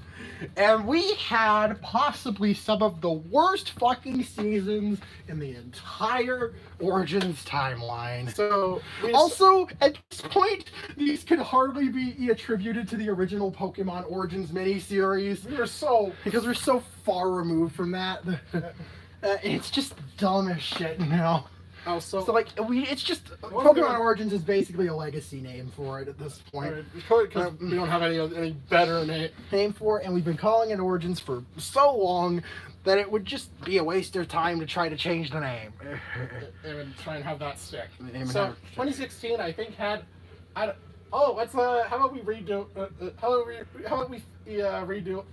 And we had possibly some of the worst fucking seasons in the entire Origins timeline. So, also, at this point, these could hardly be attributed to the original Pokemon Origins miniseries. Because we're so far removed from that. It's just dumb as shit now. It's just Pokemon Origins is basically a legacy name for it at this point. Because we don't have any better name for it, and we've been calling it Origins for so long that it would just be a waste of time to try to change the name. And try and have that stick. So 2016, I think how about we redo? How about we redo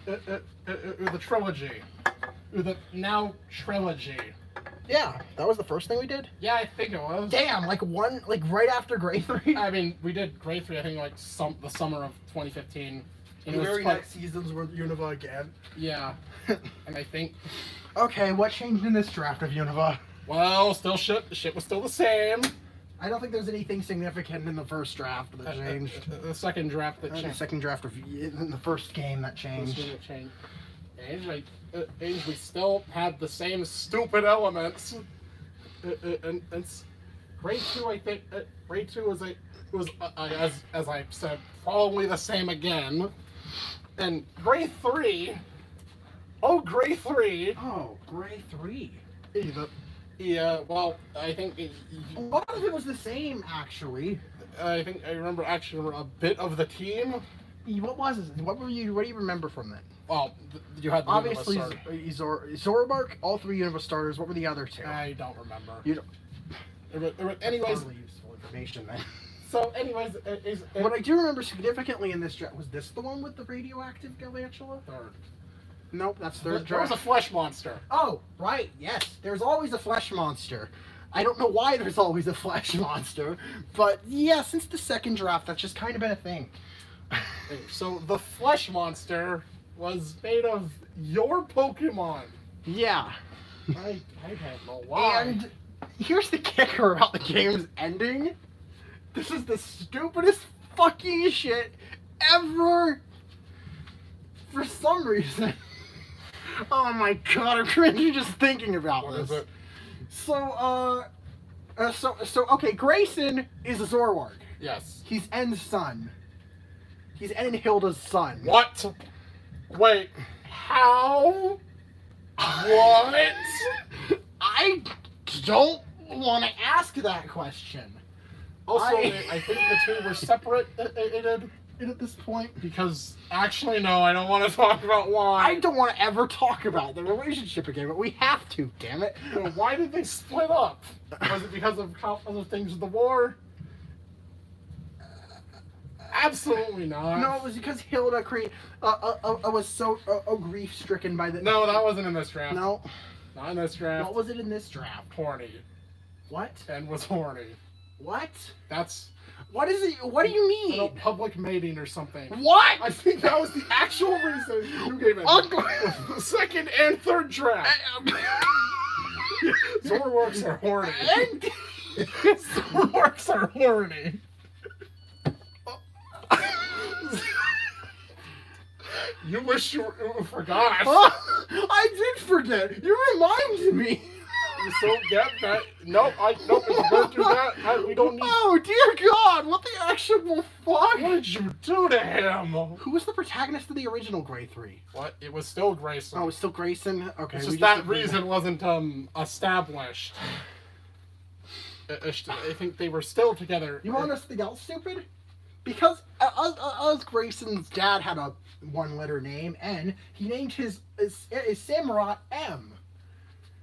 the trilogy? The now trilogy. Yeah, that was the first thing we did? Yeah, I think it was. Damn, right after Grey 3? I mean, we did Grey 3, I think, the summer of 2015. And the very next seasons were Unova again. Yeah. And I think... Okay, what changed in this draft of Unova? Well, still shit. The shit was still the same. I don't think there's anything significant in the first draft that changed. The second draft that changed. The second draft in the first game that changed. We still had the same stupid elements. And Grade 2, I think, Grade 2 was as I said, probably the same again. And Grade 3, Grade 3. Oh, Grade 3. Yeah, well, I think... a lot of it was the same, actually. I think I remember a bit of the team. What was it? What do you remember from that? Well, you had the Obviously Universe Zoroark, all 3 Universe starters. What were the other 2? I don't remember. You don't. Anyways, Totally useful information then. so anyways, What I do remember significantly in this draft was this the one with the radioactive Galvantula? third. Nope, that's third There was draft. a flesh monster. Oh, right, yes. There's always a flesh monster. I don't know why there's always a flesh monster, but yeah, since the second draft, that's just kind of been a thing. So the flesh monster was made of your Pokemon. Yeah. I don't know why. And here's the kicker about the game's ending. This is the stupidest fucking shit ever. For some reason. Oh my god, I'm cringing just thinking about What this. is it? So, okay, Grayson is a Zoroark. Yes. He's N's son. He's N and Hilda's son. What? Wait. How? What? I don't want to ask that question. Also, I- I think the two were separated At this point, because actually, no, I don't want to talk about why. I don't want to ever talk about the relationship again, but we have to, damn it. Why did they split up? Was it because of other things with the war? Absolutely not. No, it was because Hilda was so grief-stricken by the... No, that wasn't in this draft. No. Not in this draft. What was it in this draft? Horny. What? And was horny. What? That's What is it? What do you mean? public mating or something. What? I think that was the actual reason you gave it. The second and third draft. Zoroarks are horny. Zoroarks are horny. You wish you forgot. I did forget. You reminded me. You so get that? Nope. Nope. If you don't do that, we don't need. Oh dear God! What the actual fuck? What did you do to him? Who was the protagonist of the original Grey 3? What? It was still Grayson. Oh, it's still Grayson. Okay. It's we just that agreed. reason wasn't established. I think they were still together. You want us to think else stupid? Because us Grayson's dad had a 1-letter name, N. He named his Samurai M.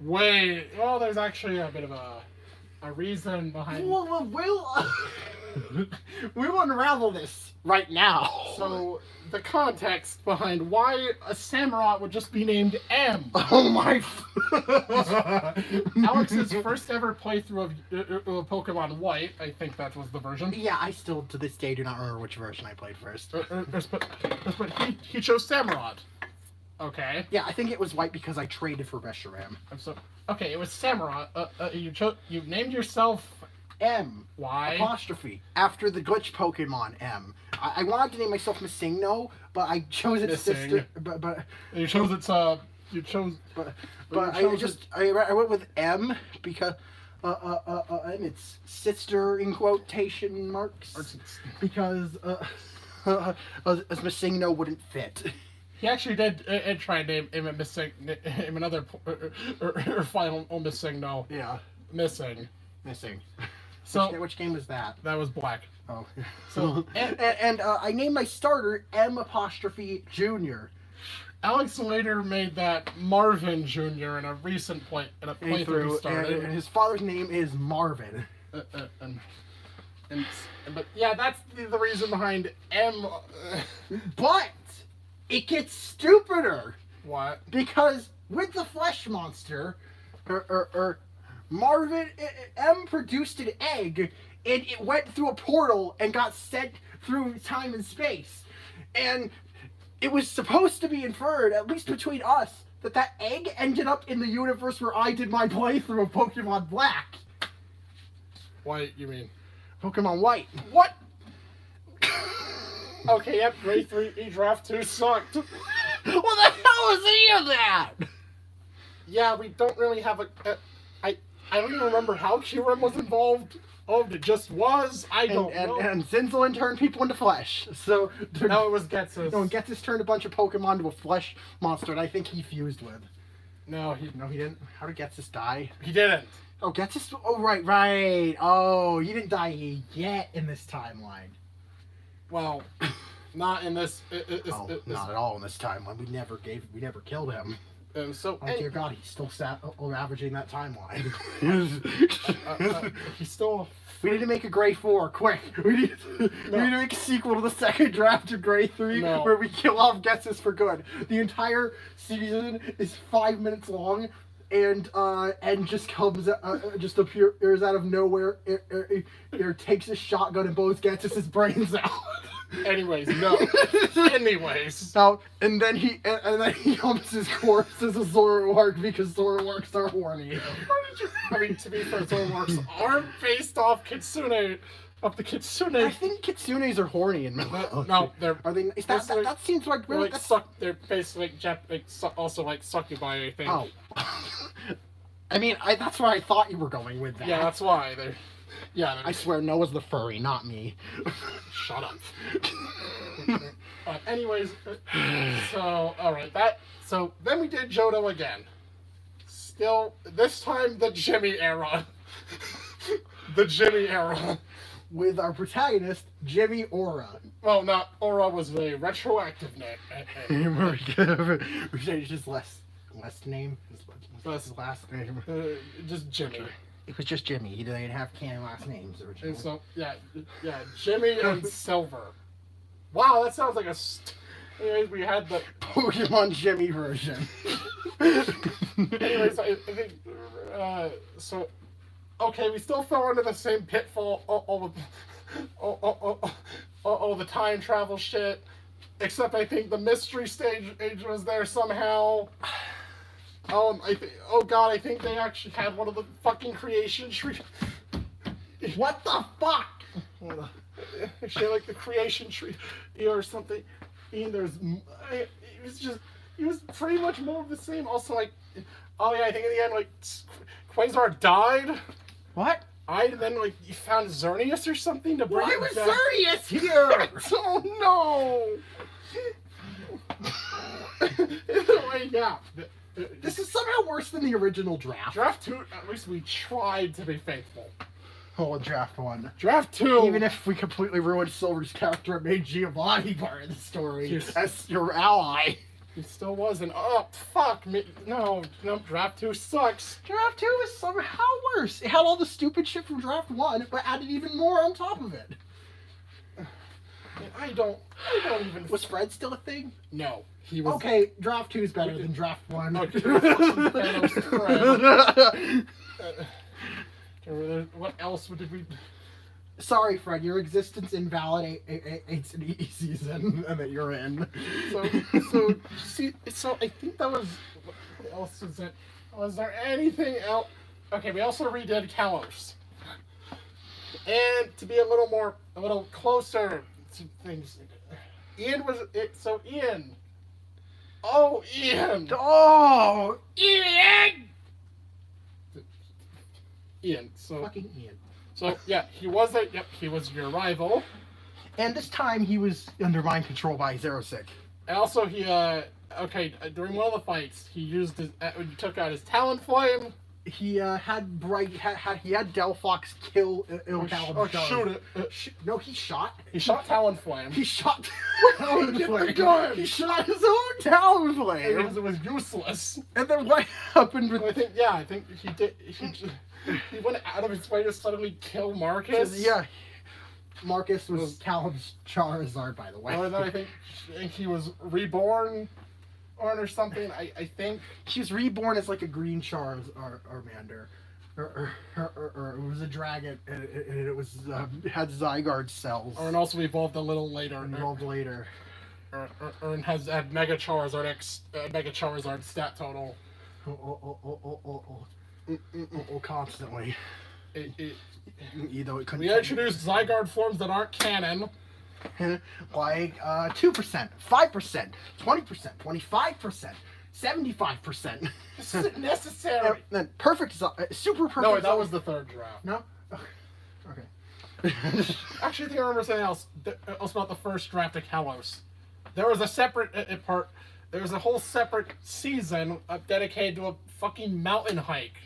Wait. Well, there's actually a bit of a reason behind. Well, we'll unravel this right now. So the context behind why a Samurai would just be named M. Oh my! Alex's first ever playthrough of Pokemon White, I think that was the version. Yeah, I still to this day do not remember which version I played first. But he chose Samurott. Okay. Yeah, I think it was White because I traded for Reshiram. Okay, it was Samurott. You named yourself M. Why? Apostrophe. After the glitch Pokemon M. I wanted to name myself Sinnoh, but I chose its sister. But you chose its you chose. But you I went with M because and its sister in quotation marks because as Sinnoh wouldn't fit. He actually did try and name him another final missing. No. Yeah. Missing. So which game was that? That was Black. Oh. So and I named my starter M apostrophe Junior. Alex later made that Marvin Jr. in a recent playthrough he started. And his father's name is Marvin. But yeah, that's the reason behind M. But it gets stupider. What? Because with the flesh monster, Marvin M produced an egg, and it went through a portal and got sent through time and space, and it was supposed to be inferred, at least between us, that egg ended up in the universe where I did my playthrough of Pokemon Black. White, you mean? Pokemon White. What? Okay, yep, Grade 3 Draft 2 sucked. What the hell is any of that? Yeah, we don't really have I don't even remember how Kyurem was involved. Oh, it just was. I don't know. And Zinzolin turned people into flesh. So no, it was Getsus. No, Getsus turned a bunch of Pokemon to a flesh monster, and I think he fused with. No, he didn't. How did Getsus die? He didn't. Oh, Getsus. Oh, right. Oh, he didn't die yet in this timeline. Well, not in this. Not at all in this timeline. We never killed him. So, oh dear God, he's still ravaging that timeline. He's still. We need to make a Gray 4, quick. We need to make a sequel to the second draft of Gray 3, where we kill off Getsus for good. The entire season is 5 minutes long, and just comes, just appears out of nowhere. It takes a shotgun and blows Getsus' brains out. Anyways, no. Anyways. Now, and then he humps his corpse as a Zoroark because Zoroarks are horny. I mean, to be fair, Zoroarks aren't based off Kitsune. Of the Kitsune. I think Kitsunes are horny in mythology. No, they're. Are they? That seems like really. They're basically also like succubi, I think. Oh. I mean, that's where I thought you were going with that. Yeah, that's why they're. Yeah, I swear Noah's the furry, not me. Shut up. Anyways, so alright, so then we did Johto again. Still, this time the Jimmy era. The Jimmy era. With our protagonist, Jimmy Aura. Well, not Aura was the retroactive name. We changed his last name. His last name. Just Jimmy. It was just Jimmy. He didn't have canon last names originally. And so, yeah, Jimmy and Silver. Wow, that sounds like a... Anyways, we had the... Pokemon Jimmy version. Anyways, I think... so... Okay, we still fell into the same pitfall. All the time travel shit. Except I think the mystery stage was there somehow. I think they actually had one of the fucking creation tree. What the fuck? Actually, like the creation tree or something. And it was pretty much more of the same. Also, like, I think in the end, like, Quasar died. What? And then, like, you found Xerneas or something to bring Why was Xerneas here? Oh no! Anyway, yeah. This is somehow worse than the original draft. Draft 2, at least we tried to be faithful. Oh, draft 1. Draft 2! Even if we completely ruined Silver's character and made Giovanni part of the story as your ally. He still wasn't. Oh, fuck me. No, Draft 2 sucks. Draft 2 is somehow worse. It had all the stupid shit from Draft 1, but added even more on top of it. I don't even... Was Fred still a thing? No. He was... Okay, Draft 2 is better than Draft 1. Okay. What else did we... Sorry, Fred, your existence invalidates an season that you're in. So I think that was... What else is it? Was there anything else? Okay, we also redid Kalos. And to be a little closer to things, Ian was it. So Ian. Oh, Ian. Oh, Ian. Ian. So fucking Ian. So yeah, he was your rival. And this time he was under mind control by Xerosic. And also he during one of the fights he used he took out his Talonflame. He had Delphox kill Illitalon. Shoot it. No, he shot. He shot Talonflame. He shot Talonflame. He shot his own Talonflame. It was useless. And then what happened with... I think he did. He went out of his way to suddenly kill Marcus. Yeah. Marcus was Talon's Charizard, by the way. Or then I think he was reborn or something. I think she was reborn as like a green Charmander, or it was a dragon, and it was had Zygarde cells. Or and also evolved a little later. Or and has had Mega Charizard Mega Charizard stat total. Constantly. We introduced Zygarde forms that aren't canon. Like 2%, 5%, 20%, 25%, 75%. This isn't necessary. Then perfect, super perfect. No, that was the third draft. No? Okay. Actually, I think I remember something else about the first draft of Kalos. There was a separate part. There was a whole separate season dedicated to a fucking mountain hike.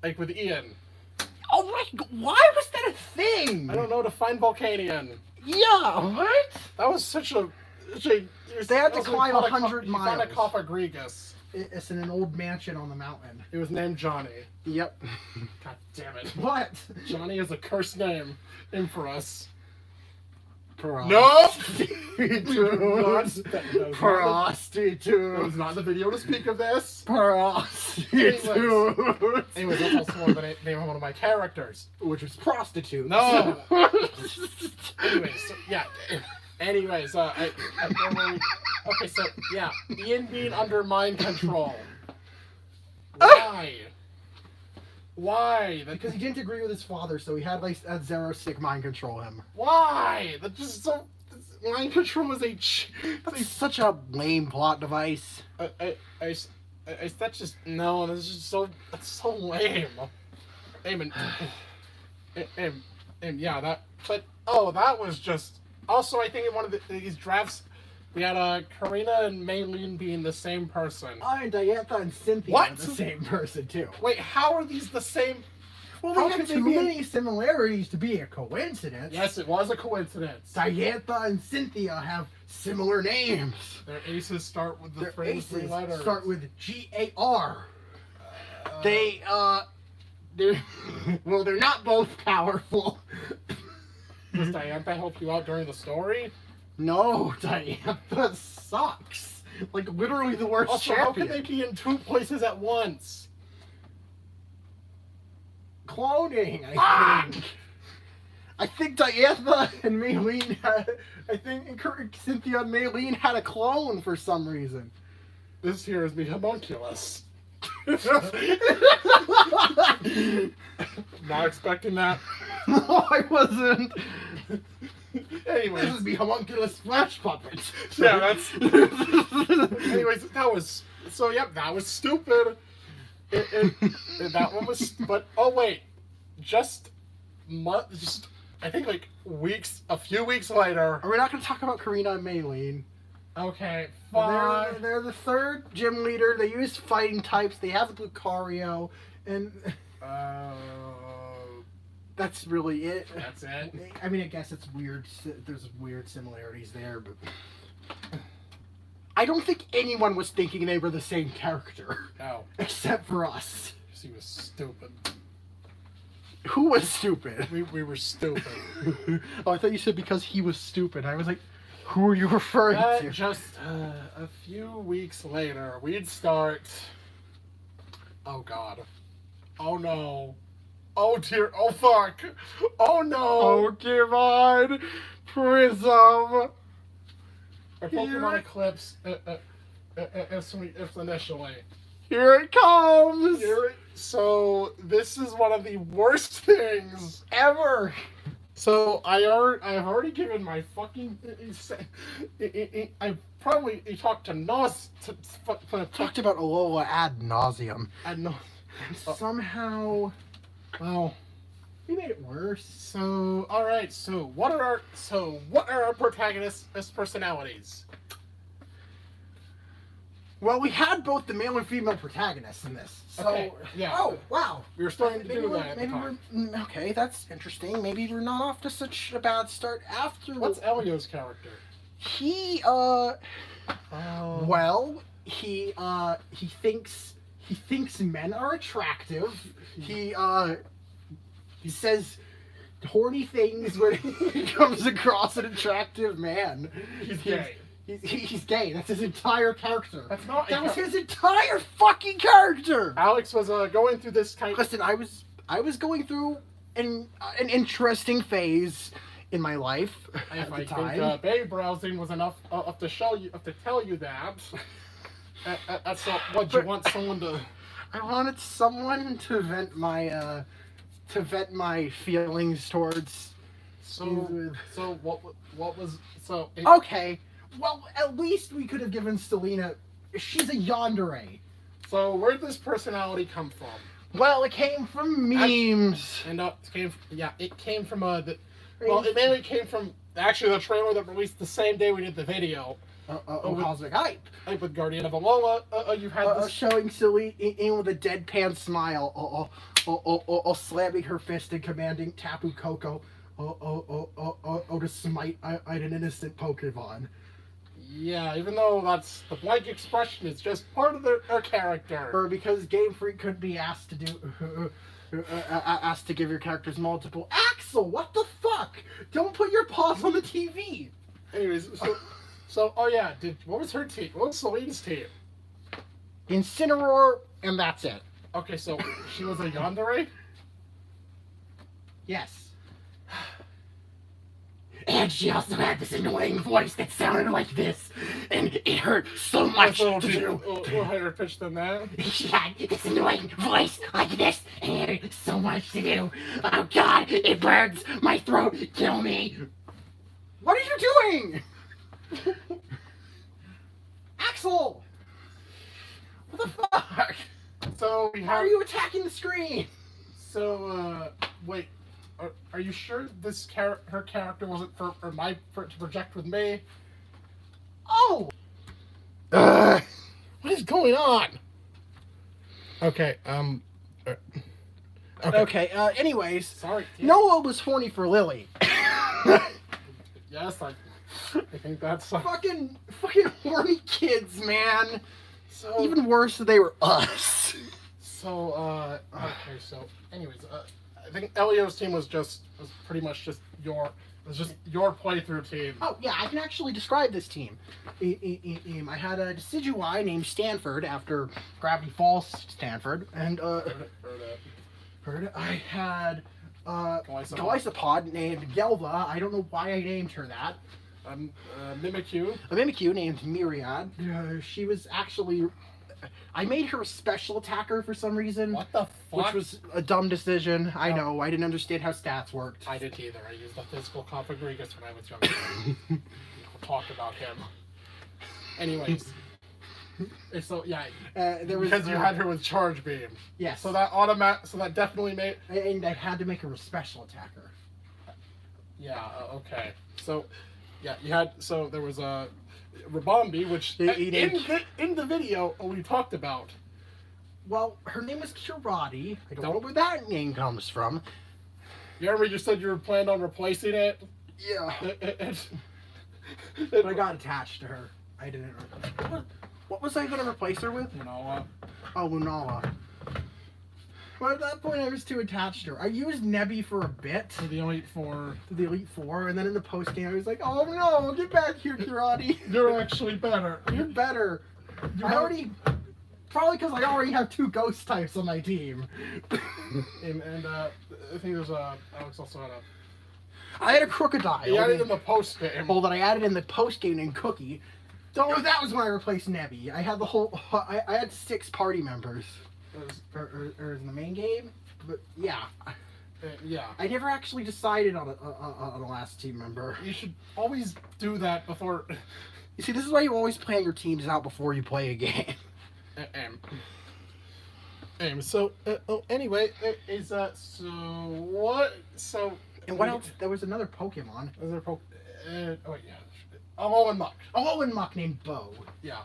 like with Ian. Oh my god, why was that a thing? I don't know, to find Volcanion. Yeah, what? That was such a... They had to climb 100 miles. He found a Cofagrigus. It's in an old mansion on the mountain. It was named Johnny. Yep. God damn it. What? Johnny is a cursed name for us. No! Prostitute. That was not the video to speak of this. Prostitute. Anyways, that's also the name of one of my characters. Which was prostitute. No! Anyways, so, yeah. Anyways, okay, so, yeah. Ian being under mind control. Why? Why? Because he didn't agree with his father, so he had like a Zero Sick mind control him. Why? That's just so... Mind control is That's such a lame plot device. That's just... No, that's just so... That's so lame. And yeah, that... But, oh, that was just... Also, I think in one of these drafts, we had Karina and Maylene being the same person. And Diantha and Cynthia are the same person, too. Wait, how are these the same? Well, they have too many similarities to be a coincidence. Yes, it was a coincidence. Diantha and Cynthia have similar names. Their aces start with the three letters. Start with G-A-R. They're well, they're not both powerful. Does Diantha help you out during the story? No, Diantha sucks. Like, literally the worst also, champion. How can they be in two places at once? Cloning, I think. I think Diantha and Maylene Cynthia and Maylene had a clone for some reason. This here is me homunculus. Not expecting that. No, I wasn't. Anyways. This is me homunculus flash puppet. Yeah, that's... Anyways, that was... So, yep, that was stupid. That one was... But, oh, wait. Just... I think, like, a few weeks later... Are we not going to talk about Karina and Maylene? Okay, fine. They're the third gym leader. They use fighting types. They have Lucario. And... that's really it. That's it? I mean, I guess it's weird. There's weird similarities there, but... I don't think anyone was thinking they were the same character. No. Except for us. He was stupid. Who was stupid? We were stupid. Oh, I thought you said because he was stupid. I was like, who are you referring to? Just a few weeks later, we'd start... Oh, God. Oh, no. Oh, dear. Oh, fuck. Oh, no. Pokemon Prism. Or Pokemon Eclipse, initially. Here it comes. So, this is one of the worst things Ever. So, I've already given my fucking... I've probably talked to Nos... Talked about Alola ad nauseum. Somehow... Well... We made it worse. So, alright, so what are our protagonists' personalities? Well, we had both the male and female protagonists in this. So, okay, yeah. Oh, wow. We were starting to do that at the time. Okay, that's interesting. Maybe we're not off to such a bad start after. What's Elio's character? He, well, he thinks men are attractive. He says horny things when he comes across an attractive man. He's gay. He's gay. That's his entire character. That's not. That was his entire fucking character. Alex was going through this kind. Listen, I was going through an interesting phase in my life at the time. I think babe browsing was enough to tell you that. That's not what you want someone to. I wanted someone to vent my feelings towards. Okay. Well, at least we could have given Selena... She's a yandere. So, where'd this personality come from? Well, it came from memes. It came from it mainly came from, actually, the trailer that released the same day we did the video. Cosmic Hype. With Guardian of Alola, you had this... Showing Selena in with a deadpan smile. slamming her fist and commanding Tapu Koko to smite an innocent Pokemon. Yeah, even though that's the blank expression, it's just part of their character. Or because Game Freak could be asked to do. Asked to give your characters multiple. Axel, what the fuck? Don't put your paws on the TV. Anyways, so oh yeah, what was her team? What was Celine's team? Incineroar, and that's it. Okay, so she was a yandere? Yes. And she also had this annoying voice that sounded like this, and it hurt so much to do. A little higher pitch than that. She had this annoying voice like this, and it hurt so much to do. Oh god, it burns my throat. Kill me. What are you doing? Axel! What the fuck? So we How have. are you attacking the screen? So wait, are you sure this her character wasn't for it to project with me? Oh! What is going on? Okay. Okay. Anyways, Sorry. Noah was horny for Lily. Yes, I think that's fucking horny kids, man. so. Even worse, they were us. So okay. So anyways, I think Elio's team was pretty much just your playthrough team. Oh yeah, I can actually describe this team. I had a Decidueye named Stanford after Gravity Falls Stanford, and Heard it. I had Golisopod. Golisopod named Gelva. I don't know why I named her that. Mimikyu. A Mimikyu named Myriad. She was actually. I made her a special attacker for some reason. What the fuck? Which was a dumb decision. I know. I didn't understand how stats worked. I didn't either. I used the physical Configurigus when I was younger. We'll talk about him. Anyways. So yeah, there was because you had her with Charge Beam. Yes. So that definitely made. And I had to make her a special attacker. Yeah. Okay. So, yeah, you had. So there was a Rabombi, which in the video we talked about. Well, her name was Kirati. I don't know where that name comes from. You remember you said you were planning on replacing it? Yeah. But But I got attached to her. I didn't. What was I going to replace her with? Lunala. Oh, Lunala. Well, at that point, I was too attached to her. I used Nebby for a bit. To the Elite Four. To the Elite Four, and then in the post game, I was like, "Oh no, get back here, Kirati! You're actually better. You're better." Probably because I already have 2 ghost types on my team. and I think there's Alex also had a. I had a Crocodile. He added in the post game. Well, that I added in the post game named Cookie. Oh, that was when I replaced Nebby. I had the whole. I had 6 party members. Or in the main game, but yeah. Yeah. I never actually decided on a last team member. You should always do that before. You see, this is why you always plan your teams out before you play a game. So anyway, is so what? So and what else? There was another Pokemon. Was there oh yeah, Alolan Muck. Alolan Muck named Bo. Yeah.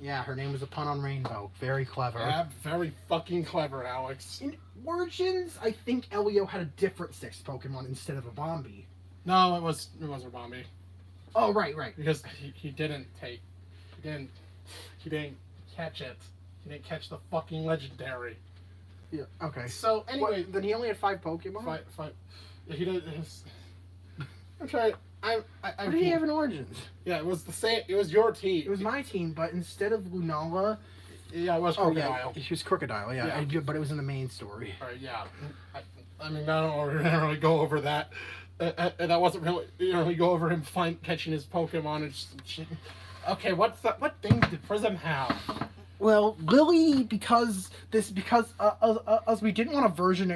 Yeah, her name was a pun on Rainbow. Very clever. Yeah, very fucking clever, Alex. In Origins, I think Elio had a different 6th Pokemon instead of a Bombi. No, it was Rabombi. Oh, right. Because he didn't catch it. He didn't catch the fucking legendary. Yeah. Okay. So anyway, then he only had 5 Pokemon. 5. Yeah, he did. I'm trying. What did he have in Origins? Yeah, it was the same. It was your team. It was my team, but instead of Lunala... Yeah, it was Crocodile. He was Crocodile, yeah. But it was in the main story. Yeah. I mean, I don't really go over that. And that wasn't really... You know, we go over him catching his Pokemon and shit. Okay, what things did Prism have? Well, Lily, because as we didn't want a version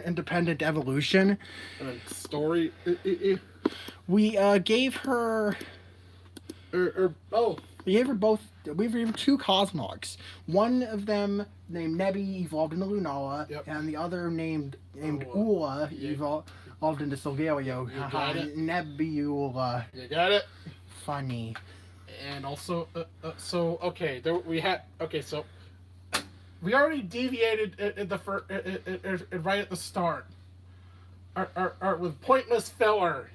independent evolution... Story... We gave her... We gave her both... We gave her 2 Cosmogs. One of them, named Nebby, evolved into Lunala, and the other named Ula evolved into Solgaleo. You got it? Nebula. You got it? Funny. And also, so, okay, so we already deviated in the right at the start. With pointless filler.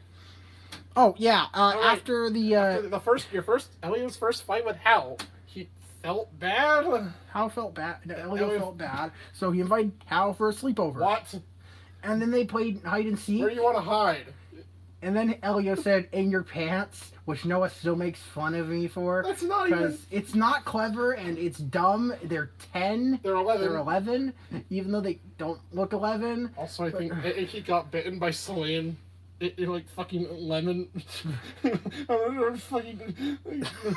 Oh yeah. Right. After Elio's first fight with Hal, he felt bad. Hal felt bad. Elio felt bad, so he invited Hal for a sleepover. What? And then they played hide and seek. Where do you want to hide? And then Elio said, "In your pants," which Noah still makes fun of me for. That's not even. Because it's not clever and it's dumb. They're 10. They're 11. They're 11, even though they don't look 11. Also, I think he got bitten by Celine. Like fucking lemon.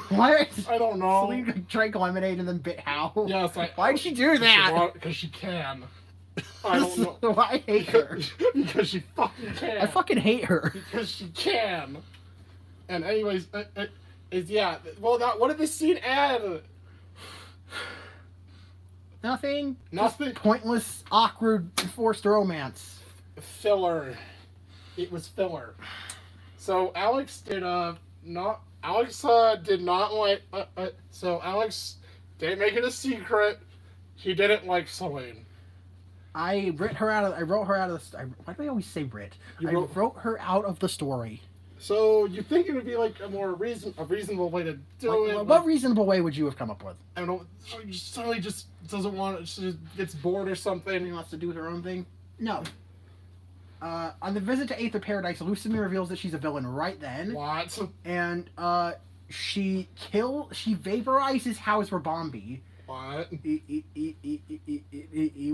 What? I don't know. Celine drank lemonade and then bit Hal. Yes. Why'd she do that? Because she can. I don't know. I hate her. Because she fucking can. I fucking hate her. Because she can. And anyways, yeah. Well, what did this scene add? Nothing. Nothing. Just pointless, awkward, forced romance. Filler. It was filler. So Alex did not. Alex did not like. So Alex didn't make it a secret. He didn't like Celine. I wrote her out of the. Why do I always say writ? I wrote her out of the story. So you think it would be like a reasonable way to do it? What reasonable way would you have come up with? I don't know. She suddenly just doesn't want it. She just gets bored or something. She wants to do her own thing. No. On the visit to Eighth of Paradise, Lucille reveals that she's a villain right then. What? And she vaporizes House Rabombi. What?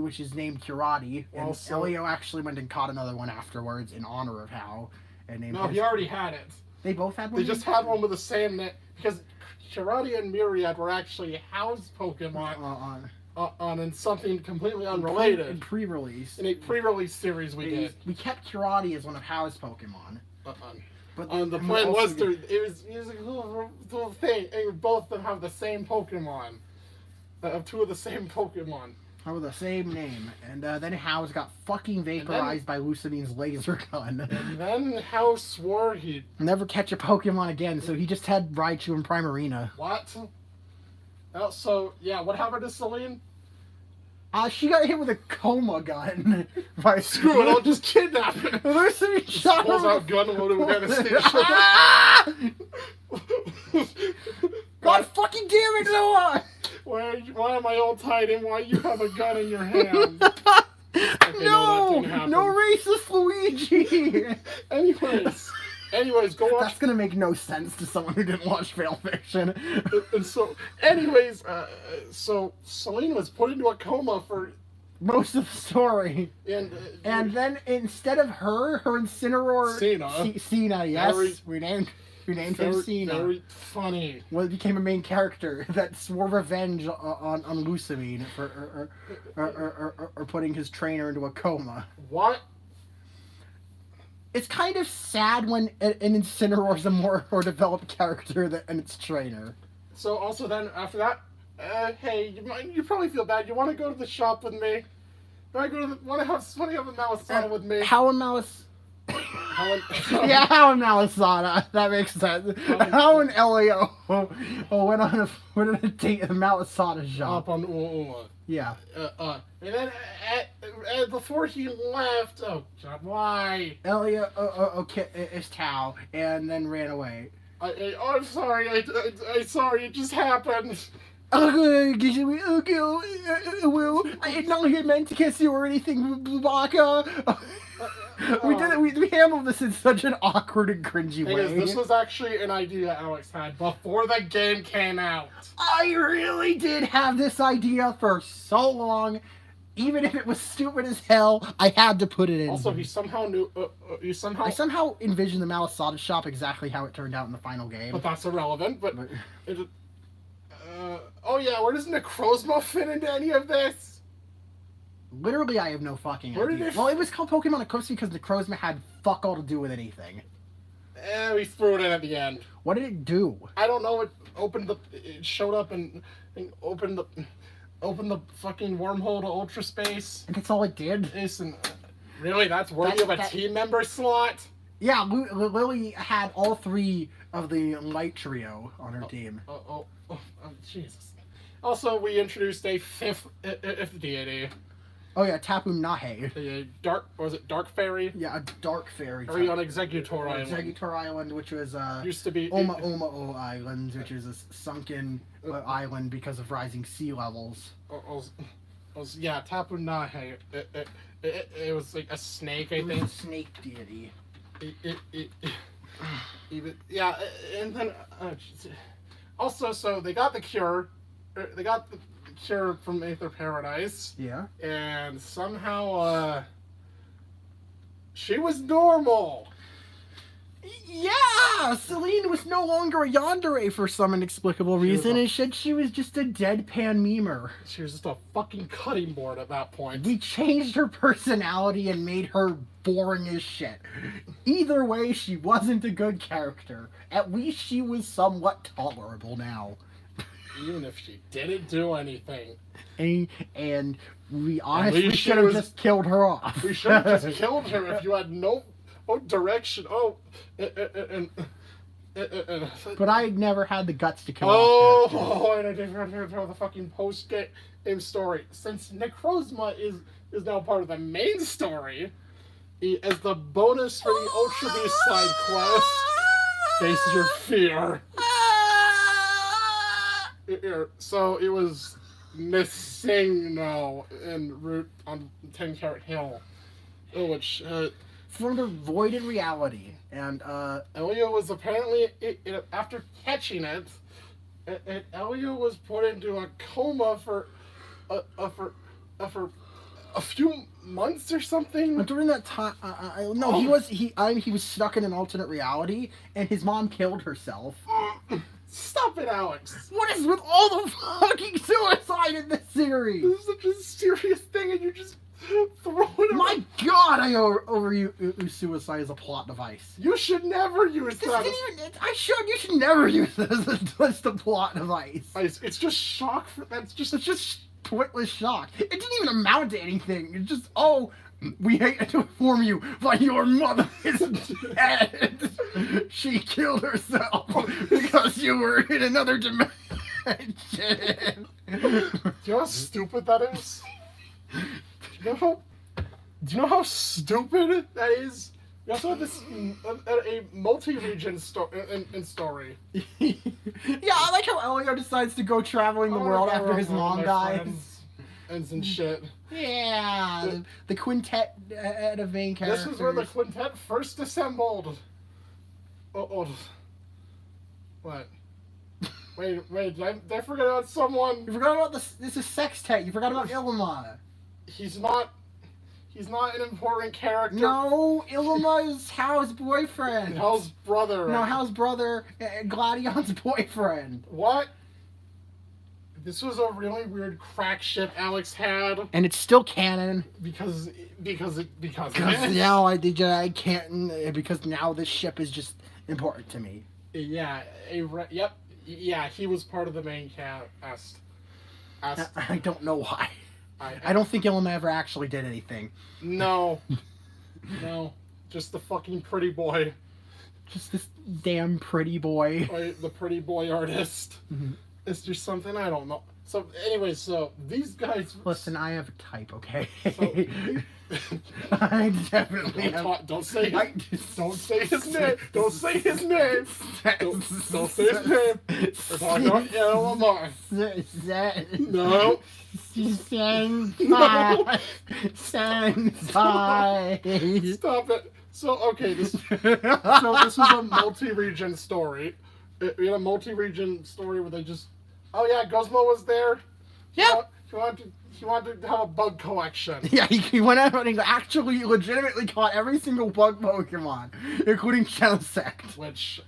Which is named Kirati. And Also, Elio actually went and caught another one afterwards in honor of Hal. And named he already had it. They both had one? They just had one with the same name. Because Kirati and Myriad were actually house Pokemon on something completely unrelated. In pre-release. In a pre-release series we did. We kept Kirati as one of Hal's Pokemon. But the plan was it was a little thing. And both of them have the same Pokemon. Two of the same Pokemon. With the same name. And then House got fucking vaporized by Lucidine's laser gun. And then House swore he'd never catch a Pokemon again, so he just had Raichu and Primarina. What? So, yeah, what happened to Celine? She got hit with a coma gun. Screw it, I'll just kidnap her. Lucidine shot her. Pulls out gun loaded with anesthesia. God fucking damn it, Noah! Why am I all tied in? Why you have a gun in your hand? Okay, no racist Luigi! Anyways, go watch. That's gonna make no sense to someone who didn't watch Fail Fiction. And so, anyways, so Celine was put into a coma for most of the story. And then instead of her Incineroar... Sinnoh, yes. We named him Sinnoh. Very funny. Well, it became a main character that swore revenge on Lucamine for putting his trainer into a coma. What? It's kind of sad when an Incineroar's a more developed character than its trainer. So also then after that, hey, you probably feel bad. You want to go to the shop with me? Want to have a Malasada with me? Hal and Malasada. Yeah, Hal and Malasada. That makes sense. Hal and Elio went on a date at the Malasada shop. Up on Uuma. Yeah. And then before he left, oh God, why? Elio is Tao and then ran away. I'm sorry. I'm sorry. It just happened. Well, I had not meant to kiss you or anything, Baka. We did it. We handled this in such an awkward and cringy way. This was actually an idea Alex had before the game came out. I really did have this idea for so long. Even if it was stupid as hell, I had to put it in. Also, he somehow knew. I somehow envisioned the Malasada shop exactly how it turned out in the final game. But that's irrelevant. Oh yeah, where does Necrozma fit into any of this? Literally, I have no fucking idea. Well, it was called Pokemon Eclipse because Necrozma had fuck all to do with anything. We threw it in at the end. What did it do? I don't know. It showed up and opened the fucking wormhole to Ultra Space. And that's all it did? Really? That's worthy of a team member slot? Yeah, Lily had all three of the Light Trio on her team. Oh, Jesus. Also, we introduced a fifth deity. Oh yeah, Tapu Nahe. A Dark Fairy? Yeah, a dark fairy. Are you on Executor Island? Executor Island, which was used to be Oma Island, which is a sunken island because of rising sea levels. Yeah, Tapu Nahe. It was like a snake, I think. A snake deity. Yeah, and then also, so they got the cure. They got the cure from Aether Paradise. Yeah. And somehow, she was normal. Yeah, Celine was no longer a yandere for some inexplicable reason. Instead, she was just a deadpan memer. She was just a fucking cutting board at that point. We changed her personality and made her boring as shit. Either way, she wasn't a good character. At least she was somewhat tolerable now. Even if she didn't do anything. And we honestly should have just killed her off. We should have just killed her if you had no direction. But I never had the guts to kill off her. And I didn't tell the fucking post-game story. Since Necrozma is now part of the main story, as the bonus for the Ultra Beast side quest, face your fear. So it was Miss Sinnoh en route on 10 Carat Hill, which formed a voided reality, and Elio was apparently after catching it, Elio was put into a coma for a few months or something. During that time, he was stuck in an alternate reality, and his mom killed herself. Stop it, Alex. What is with all the fucking suicide in this series? This is such a serious thing, and you just throw it. My God, I overuse suicide as a plot device. You should never use that. You should never use this as a plot device. It's just shock. It's just pointless shock. It didn't even amount to anything. It's just, we hate to inform you, but your mother is dead. She killed herself because you were in another dimension. Do you know how stupid that is? Do you know how stupid that is? You also have this a multi-region story. Yeah, I like how Elio decides to go traveling the world after his mom dies. And shit. Yeah, the quintet of main characters. This is where the quintet first assembled. What? Wait, did I forget about someone? You forgot about this is Sextet. You forgot about Ilma. He's not an important character. No, Ilma is Hal's boyfriend. Hal's brother. No, Hal's brother, Gladion's boyfriend. What? This was a really weird crack ship Alex had. And it's still canon. Because now I can't, because now this ship is just important to me. Yeah, yep. Yeah, he was part of the main cast. I don't know why. I don't think Ilma ever actually did anything. No. No. Just the fucking pretty boy. Just this damn pretty boy. The pretty boy artist. Mm-hmm. It's just something I don't know. So, anyways, so these guys. Listen, I have a type, okay? So, I definitely don't say his name. Don't say his name. Don't say his name. We're talking about Elma. No. Senpai. Stop it. So, okay, this is a multi-region story. We had a multi-region story where they just... Oh, yeah, Guzmo was there. Yeah. He wanted to have a bug collection. Yeah, he went out and actually legitimately caught every single bug Pokemon, including Genesect. Which,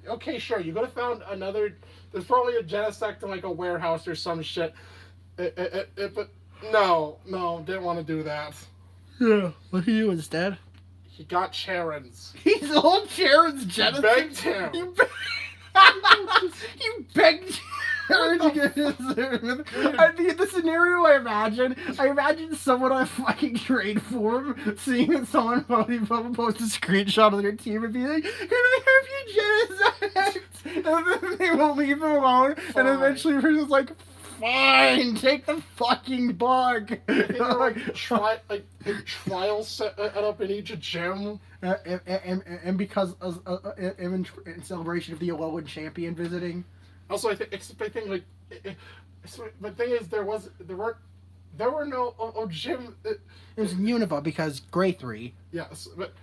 okay, sure, you could have found another... There's probably a Genesect in, like, a warehouse or some shit. But no, didn't want to do that. Yeah, what he was dead. He got Charon's. He's all Charon's Genesect. You begged him. You begged Charon to get his... the scenario I imagine someone on a fucking trade forum seeing that someone post a screenshot of their team and being like, "Can I have your Genesect?" and then they won't leave him alone, Fine. and eventually Prism's like, fine, take the fucking bug. Like trial set up in each gym. And because in celebration of the Alolan champion visiting. Also, I think like, so the thing is, there were no gym. It was Unova because Grey 3. Yes, but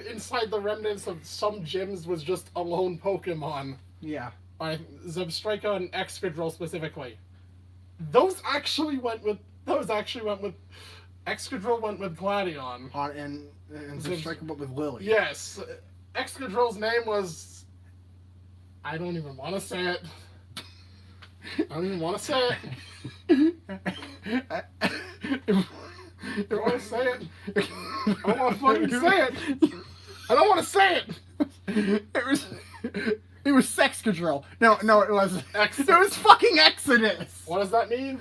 inside the remnants of some gyms was just a lone Pokemon. Yeah. Zebstrika and Excadrill specifically. Those actually went with. Excadrill went with Gladion. And Zebstrika went with Lily. Yes, Excadrill's name was. I don't even want to say it. I don't even want to say it. I don't want to say it. I don't want to fucking say it. I don't want to say it. It was Sexcadrill. No, it wasn't. It was fucking Exodus. What does that mean?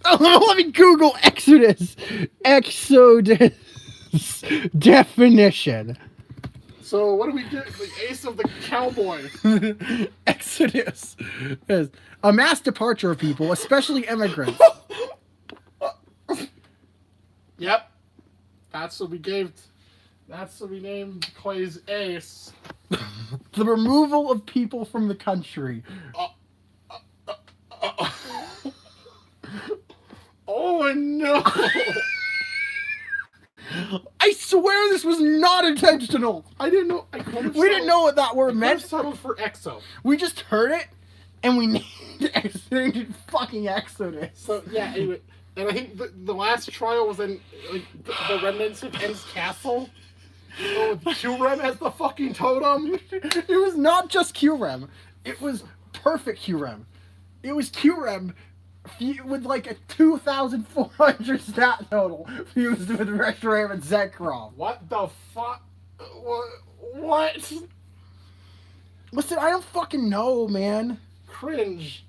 Oh, let me Google Exodus. Exodus definition. So what do we get? The ace of the cowboy. Exodus is a mass departure of people, especially immigrants. Yep. That's what we named Clay's ace. The removal of people from the country. Oh no! I swear this was not intentional. I didn't know. We didn't know what that word meant. Settled for Exo. We just heard it, and we named it fucking Exodus. So yeah, anyway, and I think the last trial was in like the remnants of N's castle. Oh, Qrem has the fucking totem. It was not just Qrem. It was perfect Qrem. It was Qrem with like a 2,400 stat total fused with Reshiram and Zekrom. What the fuck? What? Listen, I don't fucking know, man. Cringe,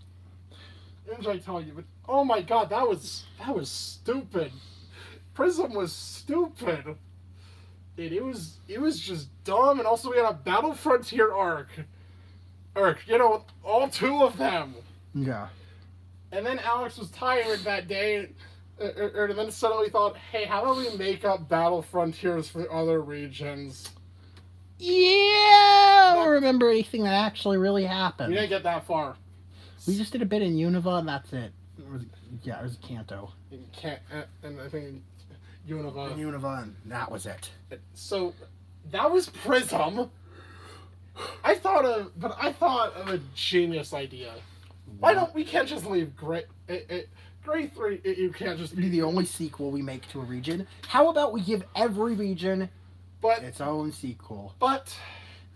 I tell you, but oh my god, that was stupid. Prism was stupid. It was just dumb, and also we had a Battle Frontier arc, you know, all two of them. Yeah. And then Alex was tired that day, and then suddenly thought, hey, how do we make up Battle Frontiers for other regions? Yeah, I don't remember anything that actually really happened. We didn't get that far. We just did a bit in Unova, and that's it. It was Kanto. And I think Unova. And that was it. So, that was Prism. I thought of a genius idea. We can't just leave Grey 3, you can't just be the only sequel we make to a region. How about we give every region its own sequel? But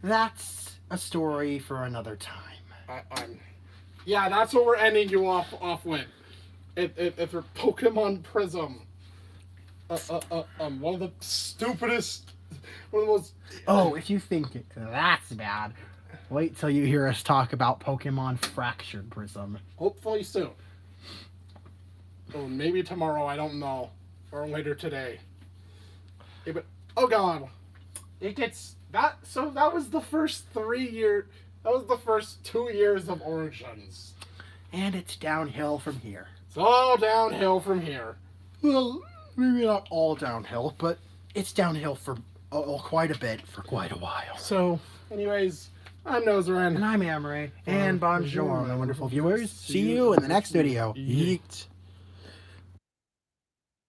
that's a story for another time. Yeah, that's what we're ending you off with. It's for Pokemon Prism. One of the stupidest, one of the most. Oh, if you think that's bad, wait till you hear us talk about Pokemon Fractured Prism. Hopefully soon. Or maybe tomorrow, I don't know. Or later today. Yeah, but, oh god. It gets, so that was the first 3 years, that was the first 2 years of Origins. And it's downhill from here. It's all downhill from here. Well, maybe not all downhill, but it's downhill for quite a bit for quite a while. So, anyways, I'm Nozaran. And I'm Amray. And bonjour, my wonderful viewers. See you in the next video. Yeet.